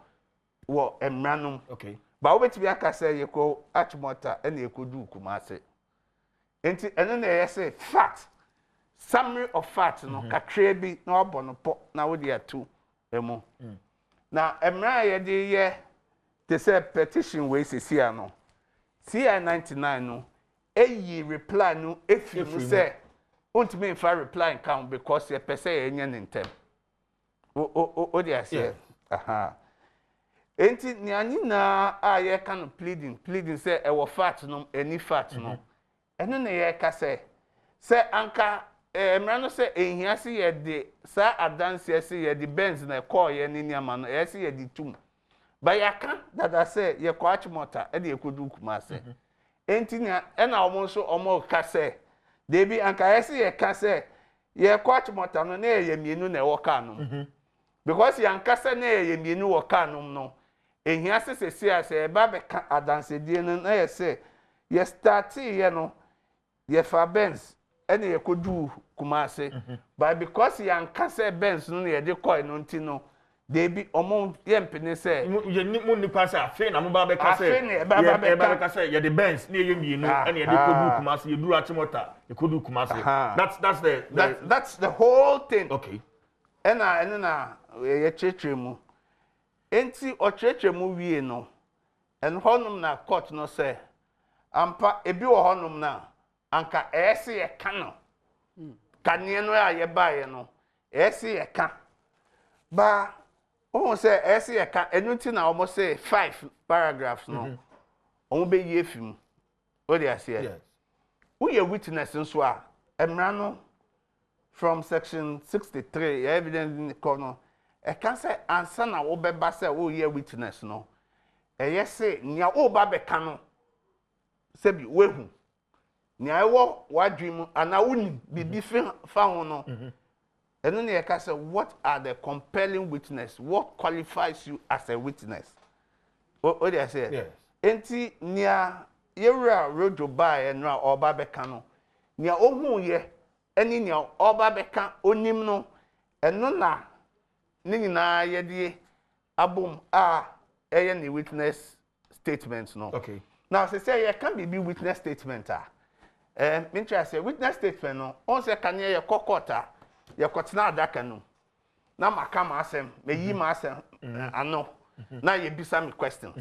S4: wo emranum
S1: okay
S4: but we be aka say ye call Achimota and ye could do Kumase enti eno na ye say fact summary of facts no kakra bi na obono po na wo dia tu emo na emra ye de ye te say petition we sesia no CI99 no eyi reply no efi no say untime fa reply count because ye pese ye nya ntem o dia say aha enti ni ani na ye kan pleading say e wo fact no any fact no eno na ye ka say anka emra no say ehia se ye de sa adanse se ye de Benz na call ye ni niama no ye se ye de tum ba ya kan dada say ye ko Achimota e de ekodu Kumase enti na e na omo so omo ka say debi anka ye se ye ka say ye ko Achimota no na ye mienu na e wo ka no because ye anka say na ye mienu wo ka no no ehia se se ba be ka adanse die no na ye say ye start ye no ye fa Benz and ye could do Kumase, but because ye and say Benz no ye de coin no ntino, they be among yempene say
S1: you need to pass a fin and Baba say ye the Benz near you know and ye could do Kumase, you do Achimota, you could do Kumase. That's
S4: the whole thing.
S1: Okay.
S4: And ye chechemu. Enti o chechemu wie no. And honum na court no say ampa ebi wo honum na anka ese ye ka no kanie no a ye bae no ese ye ka ba o say ese ye ka enuti na almost say 5 paragraphs no o be ye fim o dey say yes we ye witness nso a emra no from section 63 evidence in the corner e can say answer na wo be ba say o ye witness no e ye say nya o ba be ka no se bi wehu nya ewo wadwim ana woni bibi fa ho no eno ne ka say what are the compelling witness, what qualifies you as a witness o dey say yes enti nya yewura rojo ba e no oba be ka no nya ohun ye eni nya oba be ka onim no eno na ni nyina ye die abom eye ne witness statement no
S1: okay
S4: now say you can be witness statement me try say witness statement no on say kan ye kokota ye kotena adaka no na maka ma asem me yi ma asem ano na ye bisa me questions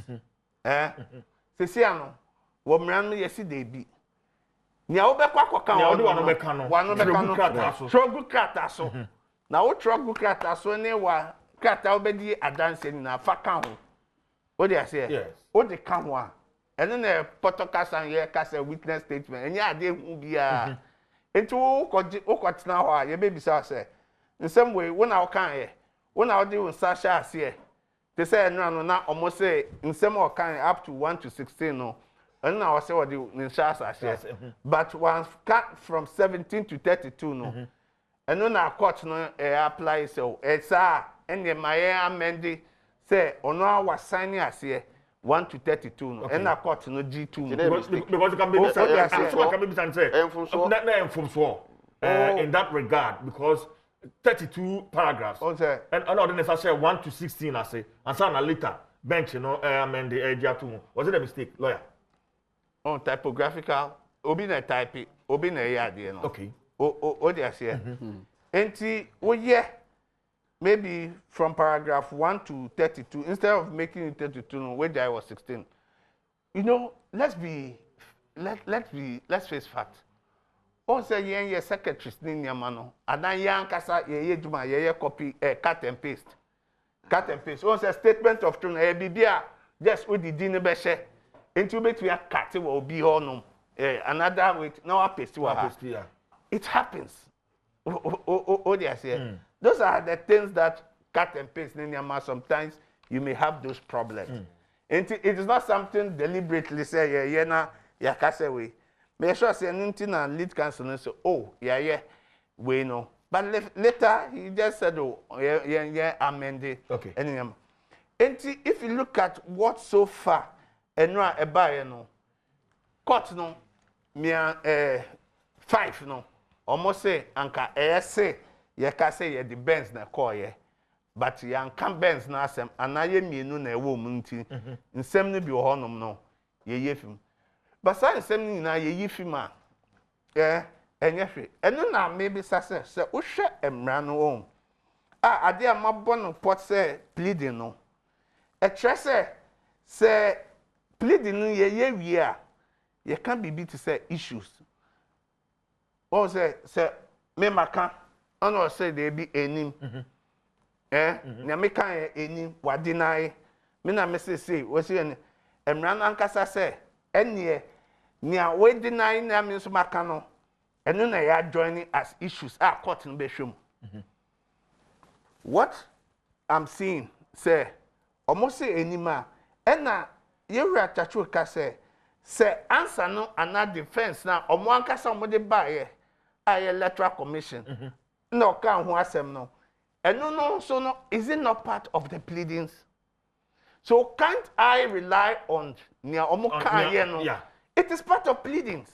S4: say ano wo mran no ye si dey bi nia wo be kwakoka
S1: wano be ka no
S4: trogu krata so na wo trogu krata so ne wa krata wo be di adanse ni na fa ka ho o dey say
S1: yes
S4: o dey ka ho a and then a potokasan ye kasa witness statement and ya de hu bia enti wo kwatena ho a ye be bisa say in some way when I can here when I do sasha ase They say no na almost say in some or kind up to 1 to 16 no. And now I say what the Ninshasa says. But once cut from 17 to 32 no. And then our court no apply so it's and the my amended say on our signing as here 1 to 32 no. And our court no G2
S1: because it can be in that regard because 32 paragraphs.
S4: Okay.
S1: And another necessary 1 to 16 I say. And so later bench amend the area too. Was it a mistake, lawyer?
S4: On typographical obi na type obi na ya de no.
S1: Okay.
S4: O dey say. Enti wo ye maybe from paragraph 1 to 32 instead of making it 32 no where I was 16. You know, let's face fact. On say ye secretaries ni nyama no. Adan yan kasa ye djuma ye copy cut and paste. Cut and paste. On say statement of truth e bibia just we di ne be she. Into bet we are cut will be on another way now paste it happens. Those are the things that cut and paste in your mouth. Sometimes you may have those problems. And it is not something deliberately say yeah cast away. Make sure say anything and lead counsel and say yeah we know. But later he just said yeah amended.
S1: Okay.
S4: And if you look at what so far enra eba no court no me 5 no almost say anka say ye ka say ye the Benz na call ye but yan kan Benz na asem anaye mienu na ewo mu nti nsem no bi ho nom no ye fim but say nsem ni na ye fim a enye hwe eno na maybe say wo hwe emra no on ade amabo no pot say pleading no e tre say pleading ye wia ye can be to say issues or say me maka ono say there be enim na me kan enim wadinai me na me say we say emra na nkasa say enie nia we deny na me so maka no eno na ya joining as issues court no be hwem what I'm seeing say almost say enima ena you are chachu ka say answer no ana defense na omo ankasa omo de bae electoral commission no kan ho asem no eno no so no is it not part of the pleadings so can't I rely on nia omo kan here no it is part of pleadings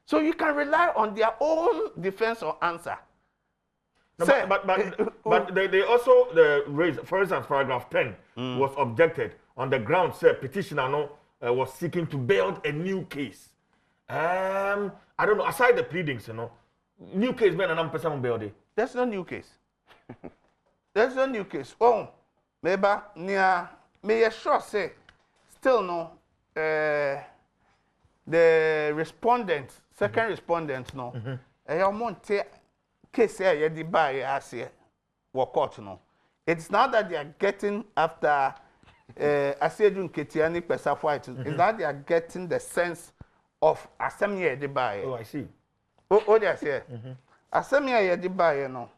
S4: so you can rely on their own defense or answer.
S1: No, but they also raised, for instance, paragraph 10 was objected on the ground said petitioner was seeking to build a new case. I don't know, aside the pleadings, new case better than person build it.
S4: There's no new case. There's no new case. Oh, maybe near may sure say still no the respondent, second respondent no. Case here the buy as here court no. It's not that they are getting after Asedun Ketiani Pesafwite. It's that they are getting the sense of Asemia the buy.
S1: Oh, I see.
S4: Oh, they say. Asemia the buy no.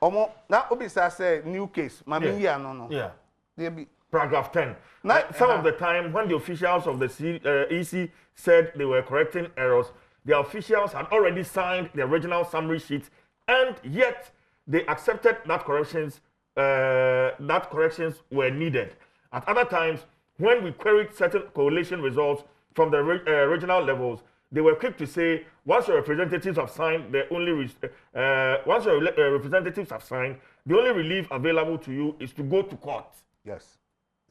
S4: Omo na obisa say new case. Mami ya no.
S1: Yeah.
S4: They be
S1: paragraph 10. Some of the time when the officials of the EC said they were correcting errors, the officials had already signed the original summary sheet, and yet they accepted that corrections were needed. At other times, when we queried certain correlation results from the original levels, they were quick to say, once your representatives have signed, the only relief available to you is to go to court.
S4: Yes.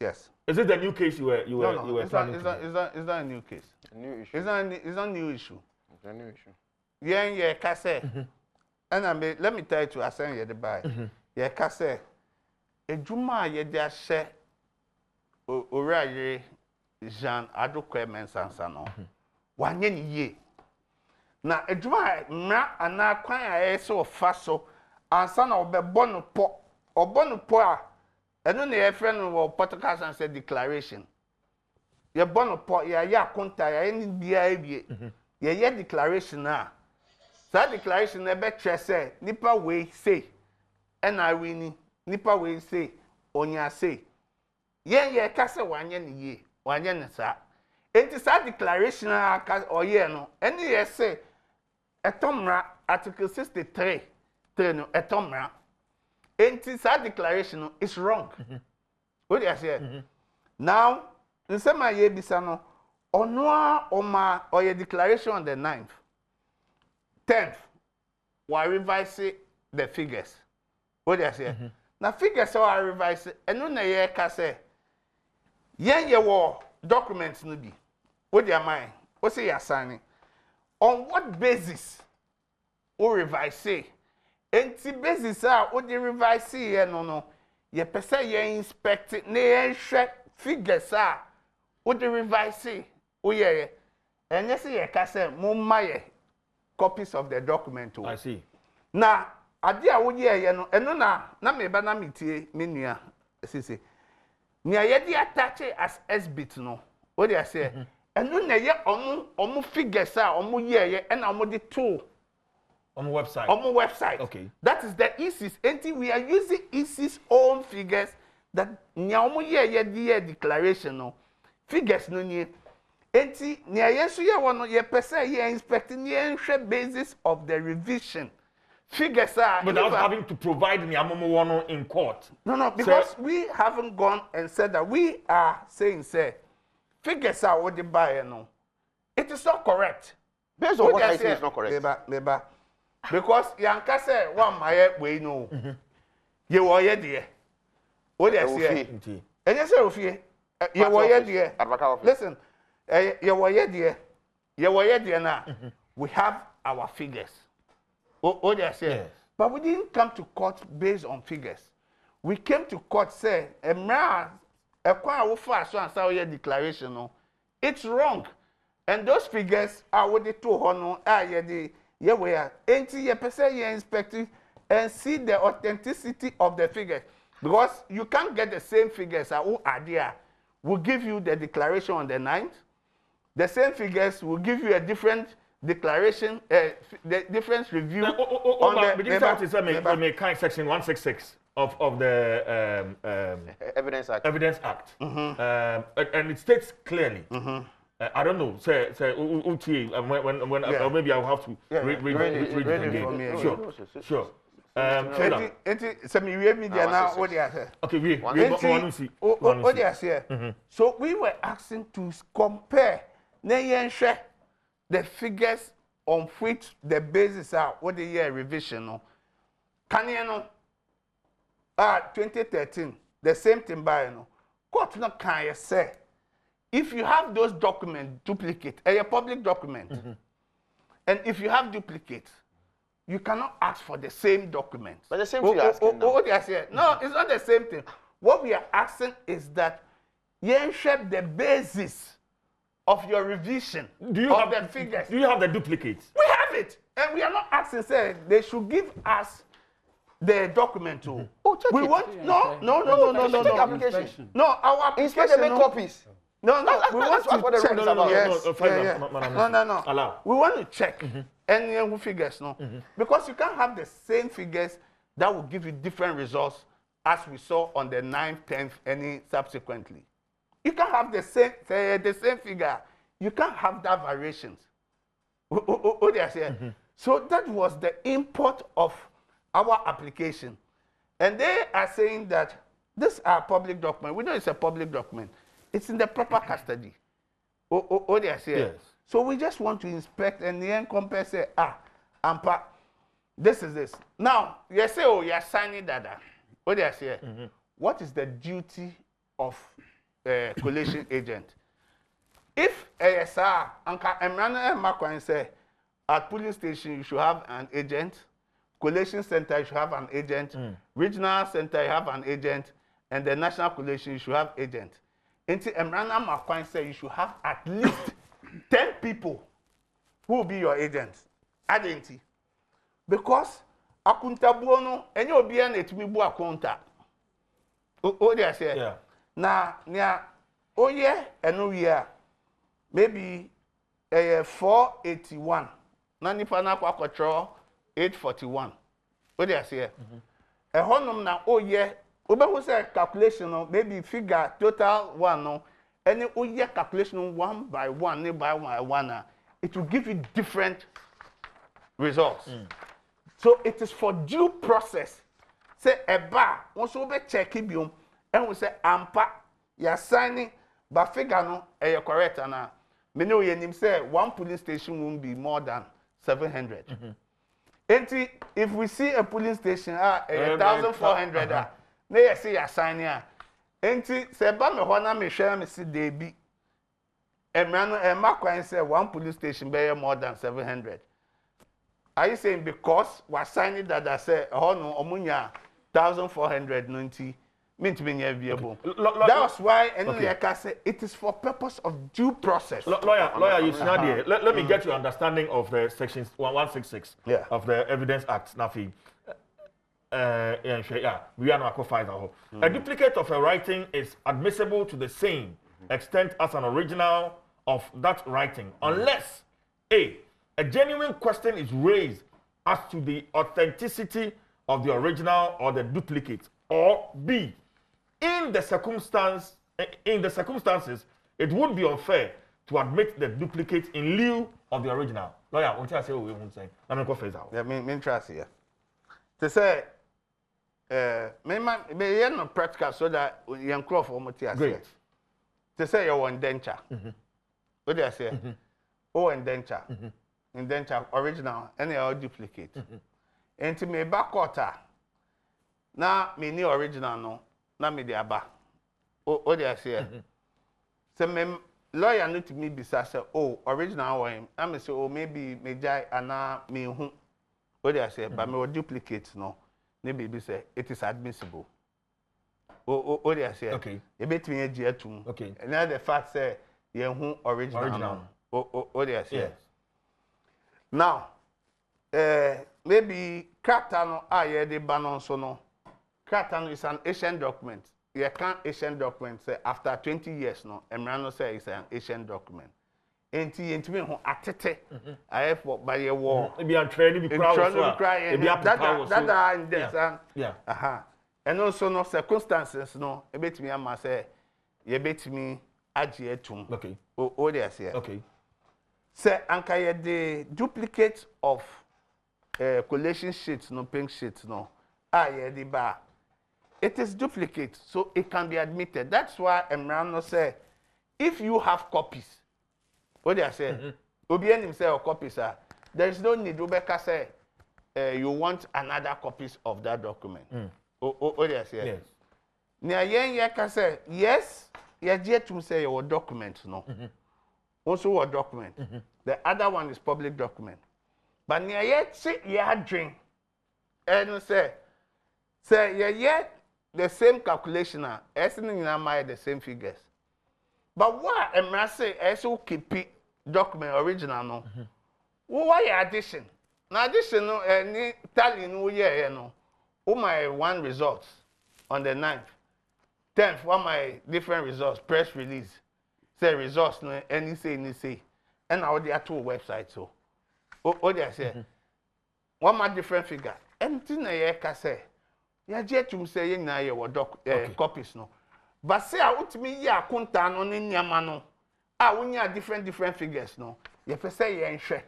S4: Yes.
S1: Is it the new case you were planning?
S4: It's not a new case.
S2: A new issue.
S4: It's not a new issue.
S2: It's a new issue.
S4: Yeah, kase. And let me tell you to assign you the buy. Yeah, kase. Ejuma ye dia she oraye Jean Adokwe mensansa no. Wanye ni ye. Na ejuma na ana kwan aye so fa so ansa na obebo no po. Obo no po a eno na ye friend no podcast and said declaration. Ye bono po ya akonta ya ni bia ebie. Ye declaration na. That declaration na be say nipa we say and I win nipa we say onya say ye kase wanye ne ye wanye ne sa enti sa declaration aka oye no ene ye say etomra article 63 no etomra enti sa declaration no is wrong what do you say now nsema ye bisa no ono a oma oye declaration on the 9th 10th we revise the figures what do you say na figures are revise eno na ye ka say ye wo documents no bi what do you mind what say you signing on what basis o revise enti basis a o di revise ye no ye pese ye inspect na ye hwe figures a o di revise o ye enye say ye ka say mo maye copies of the document o
S1: I see
S4: na ade a wo ye no eno na me ba na metie menua sisi nia ye di attach as exhibit no what do you say eno na ye omu figures a omu ye na omu di to
S1: on website.
S4: Okay. That is the ISIS. And we are using ISIS own figures that nyaomo ye declaration no figures no nie. Enti nia yesu ye wono ye pese ye inspecting ye nhwe basis of the revision. Figures are
S1: without having to provide nyamomo wono in court.
S4: No, because we haven't gone and said that we are saying say figures are what they buy no. It is not correct.
S2: Based on what I say is not correct.
S4: Neighbor. Because yanka say one my way no. You were ye dear. What they say? And you say ofie. You were ye dear. Listen. You were ye dear. You were ye dear now. We have our figures. What they say?
S1: Yes.
S4: But we didn't come to court based on figures. We came to court say a man a kwa fast and say your declaration no. It's wrong. And those figures are what they told hono yeah, we are. Ain't you person you inspect and see the authenticity of the figures because you can't get the same figures who are there. We'll give you the declaration on the 9th. The same figures will give you a different declaration, the different review on
S1: the kind section 166 of the
S2: Evidence Act.
S1: Evidence Act, and it states clearly. I don't know. Say, when maybe I'll have to read it again. Sure.
S4: So we were asking to compare the figures on which the basis are what the year revision no. Can you know? 2013, the same thing by no. Court no can you say. If you have those documents duplicate, a public document, and if you have duplicates, you cannot ask for the same document.
S2: But the same thing you're asking now.
S4: No, it's not the same thing. What we are asking is that you shape the basis of your revision of the figures.
S1: Do you have the duplicates?
S4: We have it, and we are not asking. Say they should give us the document too. We want no.
S2: Application.
S4: No, our application.
S2: Inspect the main copies.
S4: No, we want to check.
S1: Allow.
S4: We want to check any figures, no, because you can't have the same figures that will give you different results as we saw on the 9th, 10th, any subsequently. You can't have the same figure. You can't have that variations. What they are saying. So that was the import of our application, and they are saying that this are public document. We know it's a public document. It's in the proper custody. They are saying.
S1: Yes.
S4: So we just want to inspect and then compare. Say, Ampa, this is this. Now you say, oh, you are signing that. What they are saying. What is the duty of a collation agent? If ASR, Anka Emmanuel Makwan say, at police station you should have an agent, collation center you should have an agent, regional center you have an agent, and the national collation you should have agent. Until Emmanuel Makwan say you should have at least 10 people who will be your agents. Identity. Because akuntabuono, any obiya netimi bu akunta. O they say.
S1: Yeah.
S4: Na oye eno year maybe 481. Na nipa na kwa 841. O they say. Honum na oye who say calculation no maybe figure total one no any year calculation one by one it will give you different results. So it is for due process. Say a bar also be check it and we say ampa you're signing but figure no correct and me know you say one police station won't be more than 700. And if we see a police station 1,400 na you see you're signing and say ba me hona me share me see dey bi Emma say one police station be more than 700. Are you saying because we're signing that I say oh no omunya 1,490 mean to be viable? That's why like I say it is for purpose of due process.
S1: Lawyer, you see there. Let me get your understanding of the sections 166 of the Evidence Act. Nafi. We are not qualified. A duplicate of a writing is admissible to the same extent as an original of that writing, unless A, a genuine question is raised as to the authenticity of the original or the duplicate, or B, in the circumstances, it would be unfair to admit the duplicate in lieu of the original. Lawyer, what you say? We won't say. I'm not going to phase out.
S4: Yeah, me trust here. To say, me no practical so that you can crawl for what you say.
S1: Great.
S4: To say you're one denture. What do I say? Oh, indenture. Indenture original, any other duplicate. And to me back quarter. Now me ni original no. Now me the aba. What do I say? So me lawyer no to me bisa say oh original one. I me say oh maybe me jai ana me hu. What do I say? But me duplicate no. Maybe be say it is admissible. What do I say?
S1: Okay.
S4: You bet me a tum.
S1: Okay.
S4: And now the fact say you hu original. What do I say?
S1: Yes.
S4: Now, maybe Kratano de Banon Sono. Kratano is an Asian document. You can't Asian document say after 20 years no. Emrano say it's an Asian document. Enti me ho atete. I have by a war.
S1: Maybe I'm training the crowd.
S4: That
S1: yeah.
S4: Aha. And also no circumstances no. A bit me ama say you bet me agietum.
S1: Okay.
S4: Oh they say.
S1: Okay.
S4: Say anka the duplicate of collation sheets no pink sheets no the bar it is duplicate so it can be admitted. That's why Emrano say if you have copies what they say Obian himself copies there is no need Rebecca say you want another copies of that document. What they say
S1: yes
S4: nia yen can say yes you get to say your document no also a document. The other one is public document. But near yet see you drink and say yet the same calculation in my the same figures. But what am I say also keep document original no? Why addition? Now addition no any tally no year no. Oh my one results on the 9th. 10th one my different results press release. Say results no any say and now they are two websites so what they say one more different figure anything I can say ya je to say you na your copies no but say out me ya kunta no ne nyama no unya different figures no you say you nhwe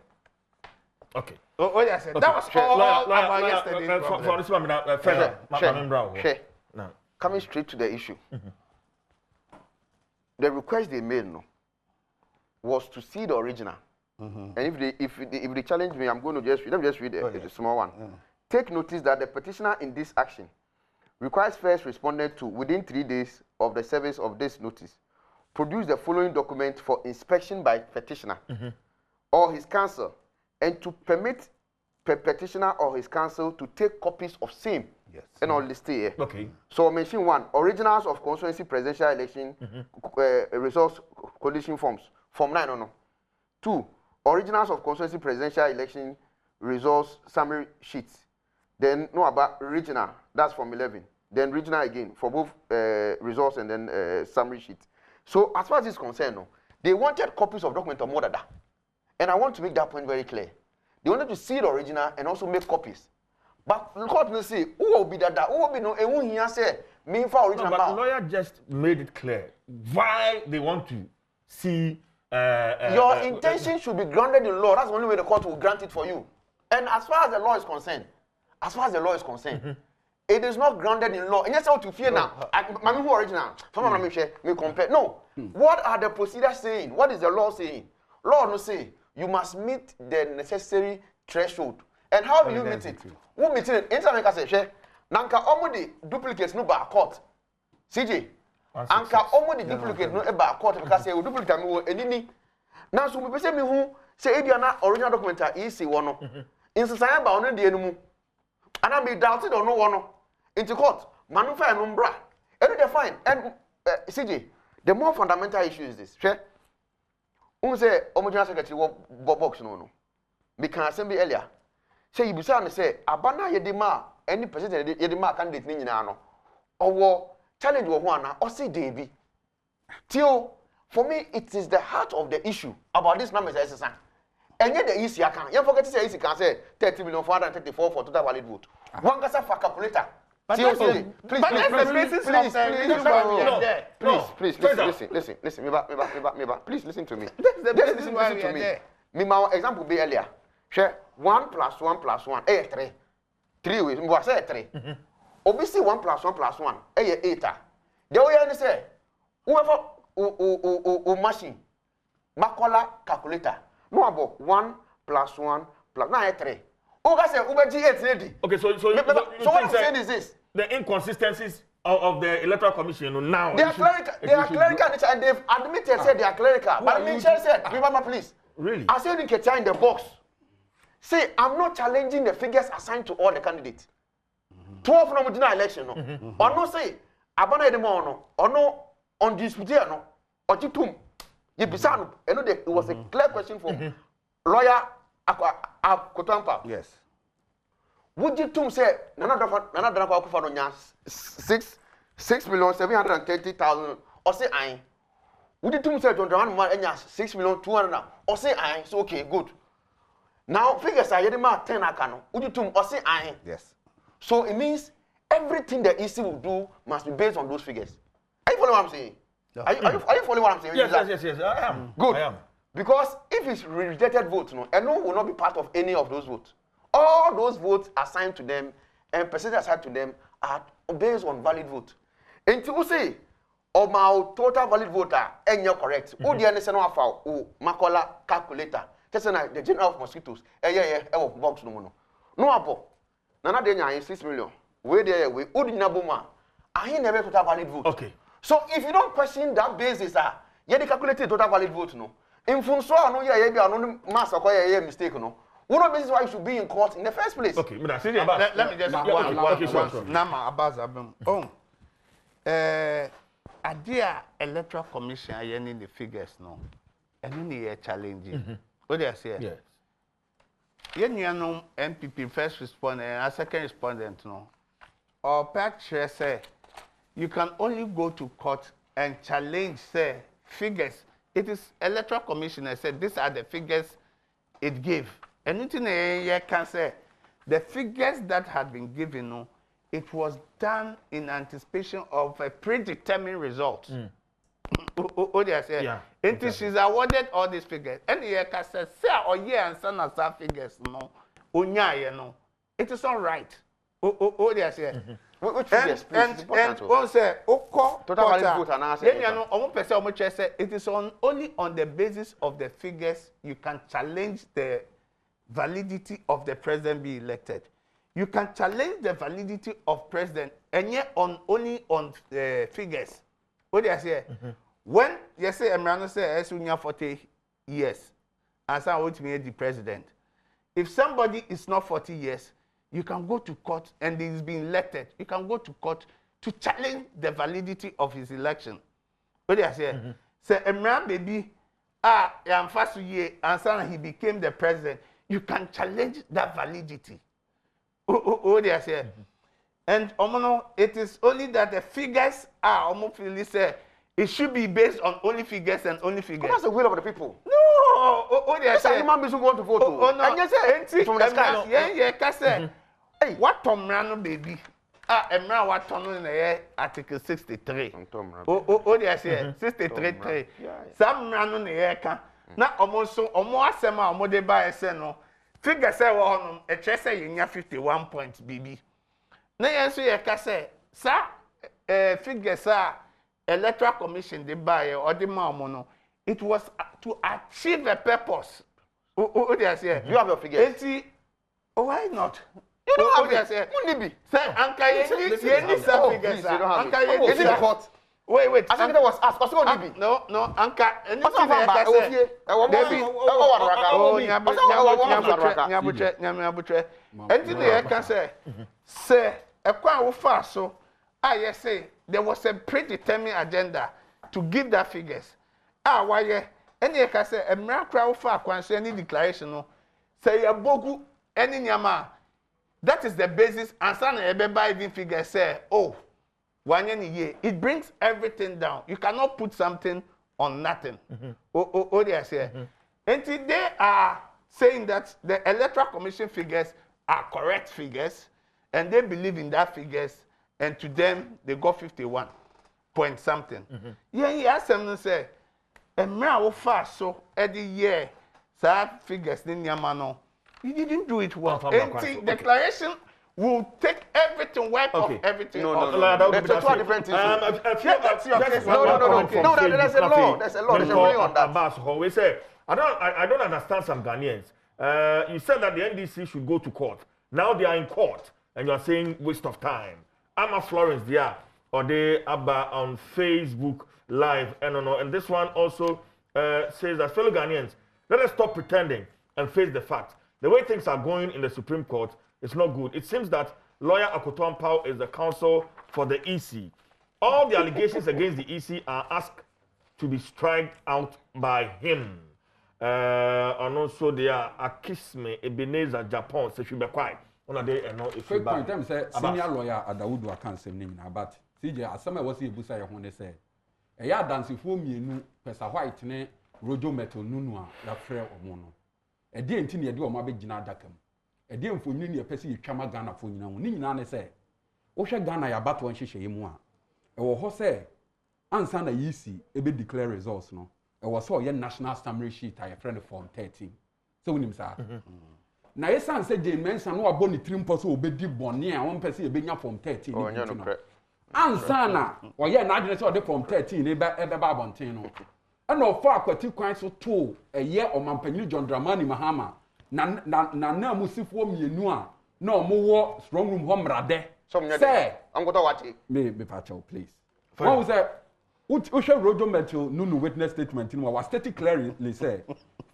S1: okay
S4: what they say that was all about yesterday's
S1: for this one further
S2: now coming straight to the issue. The request they made no was to see the original. And if they challenge me, I'm going to let me just read a small one. Take notice that the petitioner in this action requires first respondent to, within 3 days of the service of this notice, produce the following document for inspection by petitioner or his counsel, and to permit petitioner or his counsel to take copies of same.
S4: Yes.
S2: And all listed here.
S1: Okay.
S2: So mention 1, originals of constituency presidential election resource condition forms. Form 9 or no. 2, originals of constituency presidential election resource summary sheets. Then no about regional, that's Form 11. Then regional again for both resource and then summary sheet. So as far as this is concerned, no, they wanted copies of document or more than that. And I want to make that point very clear. They wanted to see the original and also make copies. But the court will say, who will be that? Who will be no? And when he say, Me for original.
S1: No, but the lawyer just made it clear why they want to see.
S2: Your intention should be grounded in law. That's the only way the court will grant it for you. And as far as the law is concerned, it is not grounded in law. And that's how to fear now. Mami who original. Me compare. No. What are the procedures saying? What is the law saying? Law no say you must meet the necessary threshold. And how do you meet it? Who meet it? Inside make us say, nanka omo the duplicates no ba court. CJ. Anka omo the duplicate no ba court because say duplicate me wo enini. Now so me say me who say ebia na original document is one no. Insisan ba ono de enu and I be doubted or no one into court. Manufa and umbra. And they fine. And CJ, the more fundamental issue is this. Say, say, Omojana Secretary box no. Because assembly earlier. Say you be say, Abana Yedima, any president Yedima candidate ni no. Or challenge one or say Davy. Tio, for me, it is the heart of the issue about this numbers SSN. And yet the easy account. You forget to say easy can say 30,434 for total valid vote. One gets a calculator. But please, listen. Please, listen to me. Listen to me. Me, my example be earlier. Share 1 + 1 + 1. 3. 3 ways. We say 3. Obviously 1 + 1 + 1. 8. The way I say, whoever machine, Makola calculator. No about 1 + 1 + 9 3. Oga say Uber G8 ready.
S1: Okay, so
S2: what I'm saying is this:
S1: the inconsistencies of the Electoral Commission now.
S2: They are clerical, and they've admitted said they are clerical. But Michelle said, "Remember, please."
S1: Really?
S2: I said in Ketia in the box. Say I'm not challenging the figures assigned to all the candidates. 12 no mudina election no. Or no say abana edemo no. Or no undisputed no. Or titum. You bisan. You know it was a clear question from lawyer Kotampa.
S4: Yes.
S2: Would you tum say nana dana kwa no nya 6,730,000 or say I? Would you tum say John man enya 6,200,000 or say I? So okay, good. Now figures are yedima 10 akano. Would you tum or say I?
S4: Yes.
S2: So it means everything the EC will do must be based on those figures. Are you following what I'm saying? No. Are you following what I'm saying?
S1: Yes, I am.
S2: Good.
S1: I am.
S2: Because if it's rejected votes, no, and no will not be part of any of those votes. All those votes assigned to them and percentage assigned to them are based on valid vote. And to say, oh my total valid voter, and you're correct. Oh, the NSN oh Makola calculator. Just the general of mosquitoes. Box no. No apo. Nana denya 6 million. Where there we Udina Boma. I never total valid vote.
S1: Okay.
S2: So if you don't question that basis, you calculated total valid vote no. In Funso, no, mass or mistake, no. One of the reasons why you should be in court in the first place.
S1: Okay,
S2: let
S1: me just
S4: one. Nama Abbas Abem. Oh, Adia Electoral Commission, I need the figures, no. And then challenging. What do I say?
S1: Yes.
S4: You MPP first respondent and second respondent, no. Or patch say you can only go to court and challenge, say, figures. It is Electoral Commissioner said these are the figures it gave. Anything you can say, the figures that had been given, it was done in anticipation of a predetermined result. What do I say?
S1: Yeah.
S4: Until she's awarded all these figures. And you can say, or and son of some figures, no. It is all right. What do I say?
S2: Which figures, please?
S4: And also,
S2: total valid vote and answer.
S4: It is only on the basis of the figures you can challenge the validity of the president be elected. You can challenge the validity of president and yet only on the figures. What do I say? When you say Emrano says 40 years and someone wants to be the president, if somebody is not 40 years, you can go to court and he's been elected. You can go to court to challenge the validity of his election. What do I say? Say, Emran baby, I'm fast year, and son he became the president. You can challenge that validity. What do I say? And it is only that the figures are almost say it should be based on only figures and only figures.
S2: That's the will of the people.
S4: No, what do I say?
S2: Human beings who want to vote.
S4: No.
S2: And you say
S4: from the sky. Yeah, say. What Tomrano baby? emra wa tono na article 63 o dey say 63 some no na ye ka na omo so omo asem a omo dey buy say no figure say wo hono e che say yenya 51 point bb na ye so ye ka say sa figure sa electoral commission dey buy or the ma omo no it was to achieve a purpose o dey say
S2: you have your figures
S4: why not?
S2: You don't have it. Munibi.
S4: Sir, Anka Yeni figures. Anka Yeni.
S2: Is it the court?
S4: Wait.
S2: I think that was asked. Also, Munibi.
S4: No. Anka.
S2: Also,
S4: Nyabuche. Anything they can say. Ekwa ufa so. Yes, say there was a predetermined agenda to give that figures. Why? Any can say a miracle ufa kwanso any declaration no. Say bogu any nyama. That is the basis. And some even figure say, oh, 1 year. It brings everything down. You cannot put something on nothing. They say. Until they are saying that the Electoral Commission figures are correct figures, and they believe in that figures, and to them they got 51 point something. Yeah, someone say, and now fast so every year, that figures in Yamano. You didn't do it well. Declaration will take everything, wipe off everything.
S2: No. There's two different things. No, there's a law. There's a ruling on that.
S1: We say, I don't understand some Ghanaians. You said that the NDC should go to court. Now they are in court, and you are saying waste of time. I'm a Florence there, or they are on Facebook Live, and this one also says that fellow Ghanaians, let us stop pretending and face the fact. The way things are going in the Supreme Court is not good. It seems that lawyer Akoto Ampao is the counsel for the EC. All the allegations against the EC are asked to be struck out by him. And also they are Akisme, Ebenezer, Japan, Sefibekwa. One of them no if you
S3: back. Time say senior lawyer Adawudu akan sem name na but CJ asema was e busa ye hone say. E ya dansifo mienu pesa white ne rojo metal nunu a ya frɛ omo no. Edi enti ne edi o ma be gina adaka mu. Edi mfonyi ne pese yetwama Ghana fo nyina ho. Ni nyina ne se wo hwe Ghana ya bato nhyehyɛ mu a. E wo ho se ansa na yisi e be declare results no. E wo so ye national summary sheet a ye friend form 13. So wonim sa. Na yesan se Jane Mensa no abo ne trimpo so obedi bone a won pese ye benya form 13
S2: ni no.
S3: Ansa na wo ye na adwene se ode form 13 ne be ba abonten no. Ana ofo akwati kwan so to eye omampanyi John Dramani Mahama na musifo mienu a na omo strong room ho mrade say
S2: angoto wachi
S3: me pacho please what was that Usha Rojo Metal Nunu witness statement in was static clearly say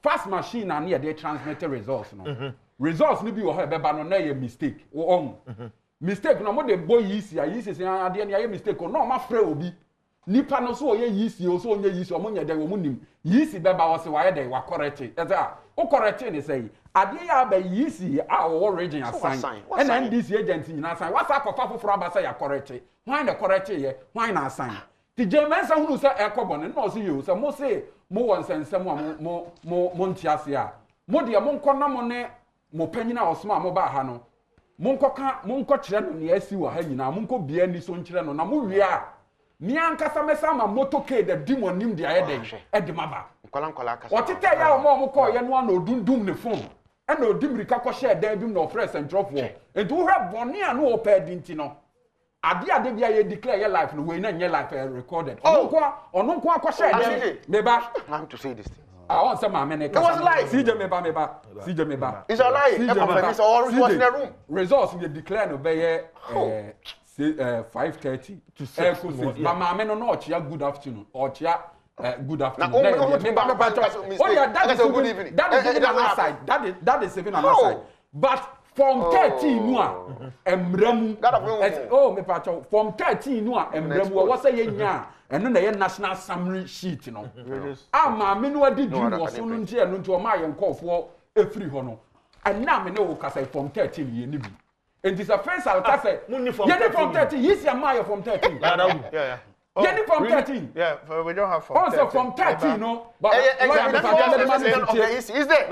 S3: fast machine and near they transmit results no results ni bi wo be ba no na ye mistake o mistake no mo de boy yisi say ade na ye mistake no ma frɛ obi nipa no so ye yisi o so onye yisi o mo nya de wo nim yisi be ba wo se wa ye de wa correct eza o correct ni say ade ya ba yisi a wo region assign and NDC agent nyina assign what's up for foforo aba say ya correct why na correct ye why na assign ti Mensa hunu say ekobon no so you say mo say mo won sensem a mo ntiase a mo de mo nkɔ na mo ne mo panyina osoma mo ba ha no mo nkɔ kire no ne asi wa ha nyina mo nkɔ bia ni so nkire no na mo wi a mi ankasa mesa ma motoke the demon nim de ayede e de maba
S2: nkola kasa
S3: otete ya mo kɔ ye no na odundum ne phone e na odimirika kɔ share dan bi na ofre central for enti wo hwɛ bɔne a no opa dinti no ade bia ye declare your life no we na nye life recorded ono nko akɔ share dan meba
S2: I'm to say this thing
S3: I want some man
S2: it was live
S3: CJ meba
S2: it's a lie it's all was in the room
S3: results we declare no be 5:30 to 6 mama me no ochia good afternoon ochia good afternoon that is even on our side but from 13 no a emramu me pacho from 13 no a emramu wo say yenya eno na ye national summary sheet no ama me no adi dream wo so no nti eno nti o ma ye nkofo efiri ho no ana me no ka say from 13 ye ni bi. And this offense I'll say, you from 30, yes, your Maya from 30. Any Form 13?
S4: Yeah, we don't have Form 13.
S3: Also Form 13, no. But
S2: Is there?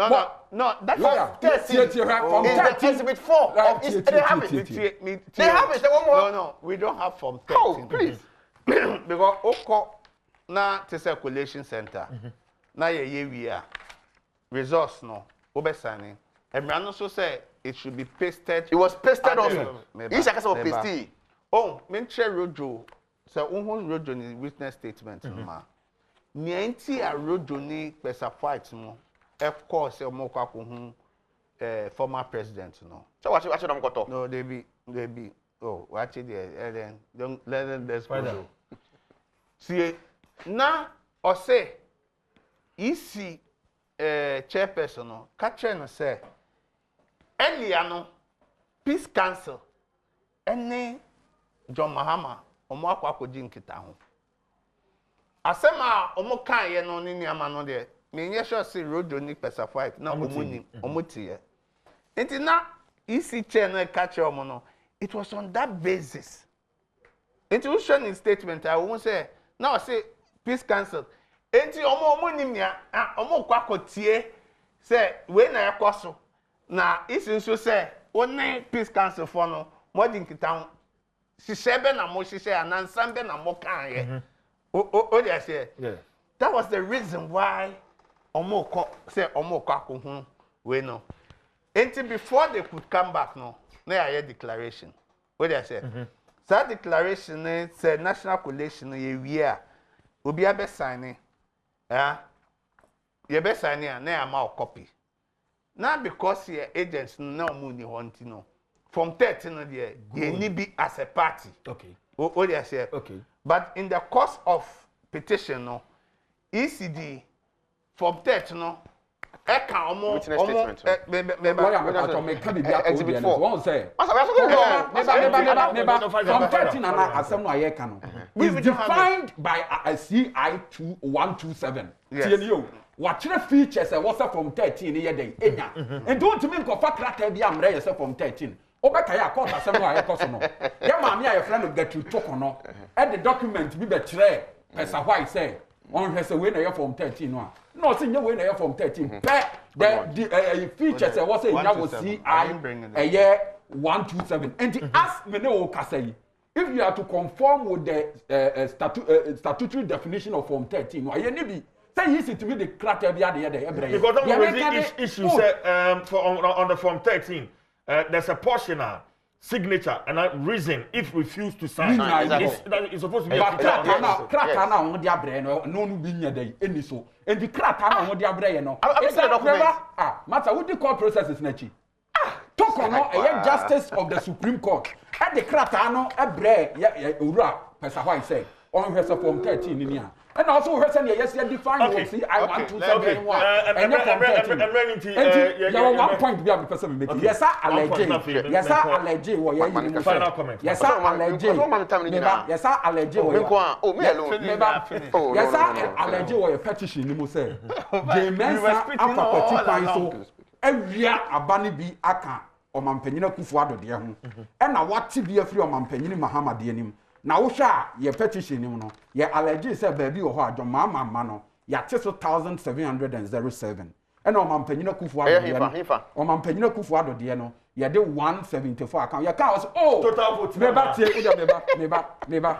S4: No, that's
S3: Form 13. Form 13.
S2: Exhibit 4. They have it. They have it. One more.
S4: No, we don't have Form 13.
S2: Oh, please.
S4: Because Oko na the circulation center. Na we are resource no. Obesigning. And also say it should be pasted.
S2: It was pasted also. This is a pasted.
S4: Oh, mention Rojo. So, Rojo ni witness statement. Nienti a Rojo ni pesa fight mo. Of course, mo kwa former president no.
S2: So what them got up?
S4: No, they be. Oh, watch it there. Then don't let them go. See, now or say, easy chairperson no. Catcher no say. Eliano, peace council. Any John Mahama. Omo akwa koji nkita ho asema omo kan ye no ni niama no de me nye sure say road ni pesa 5 na omo ni omo tie enti na isi chair no catch omo no it was on that basis enti we show in statement I won't say now say peace council enti omo ni mia omo kwa kotie say we na yakoso na isi nso say one peace council for no mo di nkita ho Sisebe na mo sise anansambe na mo kan ye. They say. Yeah. That was the reason why Omoko say Omoko akohun we no. Until before they could come back no, na hear declaration. What they say? That declaration say national coalition ye wi a obi abe sign ye be sign na am copy. Now because your agents no money hunting no. From 13 no there, they need be as a party.
S1: Okay.
S4: What they say.
S1: Okay.
S4: But in the course of petition no, ECD from 13 no,
S2: witness statement.
S3: Exhibit 4. One say. From 13 and asem no aye kan no. Is defined by CI 2127. TNO. What features a what's from 13 year day. And don't mean ko fa krata bi amre yese from 13. Obekaya court asem no aye koso no. Ya ma me aye friend of get to talk no. And the document bi be kire pesa why say on hwese we na from 13 no. No say we na from 13. The features a what's say na was CI a year 127. And ask me no kasai. If you are to conform with the statutory definition of Form 13, why you need say easy to me the cracker be there.
S1: Because the issue say for on the Form 13, there's a portional signature and a reason if refused to sign. It's supposed to be
S3: a cracker now on the brain no be near day any so. And the cracker on the brain no. It's a document. Matter what the court process is nachi. Talk on a justice of the Supreme Court. At the cratano, a bre, ura, Pesa White say, on her Form 13 in here. And also, her son, yes, you define what see, I want to say, and one point we have the person making. Yes, I allege. Yes, I allege.
S1: Final comment.
S3: Yes, I allege. Yes, I allege. Yes, I allege or a petition, you must say. James, after so. Ewia abani bi aka omampanyina Kufuado de ho e na wate bi afiri omampanyini Mahama de anim na wo hwa ye petition nim no ye allege say baabi wo ho adwoma mama no ya te so 1707 e na omampanyina Kufuado de no omampanyina Kufuado de no ye de 174 account ye ka was oh
S1: total vote
S3: meba tie meba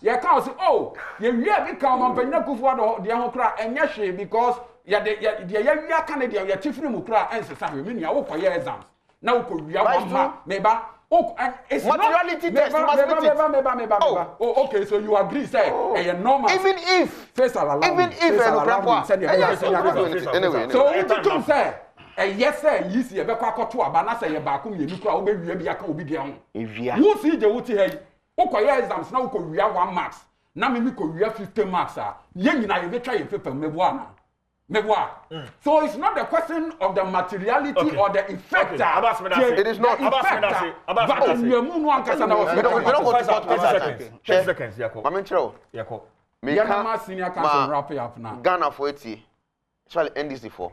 S3: ye ka was oh ye wi bi ka omampanyina Kufuado de ho kra enye hwe because ya Canada ya tifri mu kra ensesa we me nua wo koye exams na wo ko wia one meba and it's
S2: materiality test
S3: meba oh okay so you agree say a normal
S2: even if
S3: face alarm
S2: anyway
S3: so you say yes sir yisi e be kwa akoto aba na say ye ba ko mienu kra wo be wia bi aka obi de ho wo si je wo ti hey wo koye exams na wo ko wia 1 marks na me ko wia 50 marks a ye nyina ye be twa ye paper mebo ana. So it's not the question of the materiality or the effect.
S2: Okay. It is not.
S3: We don't
S2: go to
S1: 10 seconds, Yako.
S2: Yako.
S3: Senior counsel wrap it up now.
S2: Ghana for 80. Actually, NDC for.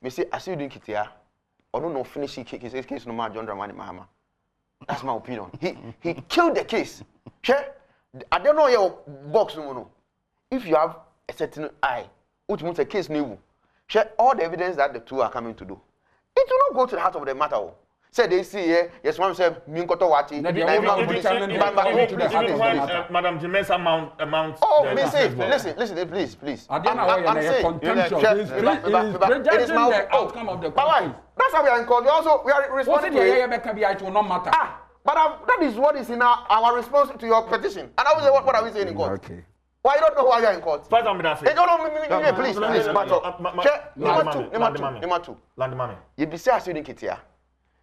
S2: Me say, I see you doing Kitia. Or no finish his case no more John Dramani Mahama. That's my opinion. He killed the case. I don't know your box no. If you have a certain eye, which means a case new, share all the evidence that the two are coming to do. It will not go to the heart of the matter. Say they see here, yes, one said, Minkoto Wati.
S1: Madam Jimenez amount.
S2: Oh, listen, please.
S3: I'm saying,
S2: it is my outcome of the case. That's how we are in court. We are responding to it.
S3: It will not matter.
S2: But that is what is in our response to your petition. And I will say, what are we saying in court? Okay. Why you don't know why you are in court?
S1: First, I'm going to say.
S2: Please. Number two.
S1: Landmami.
S2: You be say as you didn't get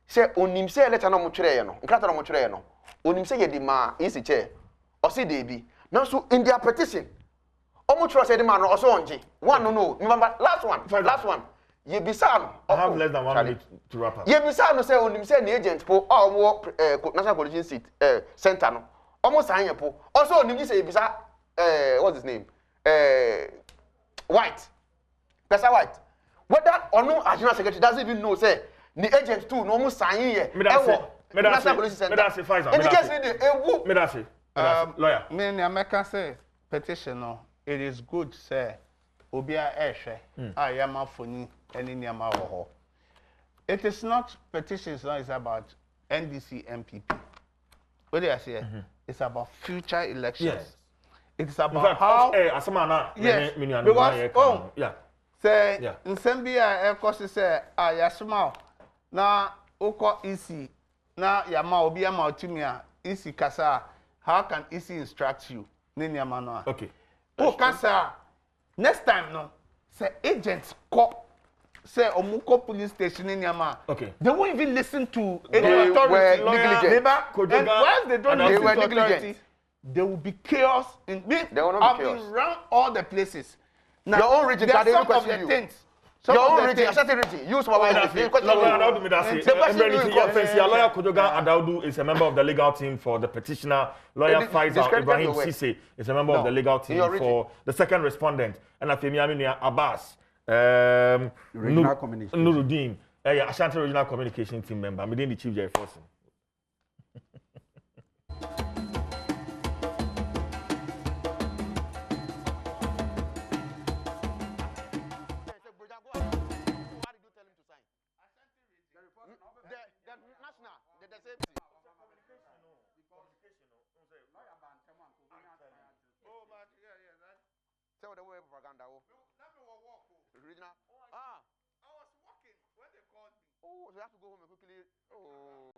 S2: say onim say letter no mo twere no nkrata no mo twere no onim say ye di ma isi che o say dey bi now so in their petition omo twere say di ma no o so onje one no remember last one ye bi sa no
S1: I have less than 1 minute to wrap up.
S2: Ye bi sa no say onim say the agent po omo national coalition seat center no omo san ye po also onim say ye bi sa what's his name White Pesa White whether or no national secretary doesn't even know say the agent too no mo sign here. National Police Center. In the case
S1: lawyer.
S4: Me na America say petition no. It is good say obia ehwe ayama foni eni niama wo ho. It is not petitions now is about NDC MPP. What do I say? It's about future elections.
S1: Yes.
S4: It's about how
S1: asamana
S4: yes. Because say nsembia ekosi say yasuma na oko EC na yama obi ama otumia EC kasa how can EC instruct you nini ama no
S1: okay
S4: o kasa next time no say agents call say omuko police station nini ama
S1: okay
S4: they won't even listen to any authority and once they don't listen to authority there will be chaos in I've been around all the places now
S2: your own region
S4: there are some of the things
S2: your own region, use my
S1: lawyer Kojogan Adaudu is a member of the legal team for the petitioner. Lawyer Faisal Ibrahim Sise is a member of the legal team for the second respondent. And Afemi Abbas, Nuruddin, Ashanti Regional Communication Team member. I'm the Chief Judge Force.
S2: Tell the way propaganda. Original. I was walking when they called me. Oh, so you have to go home and quickly. Oh.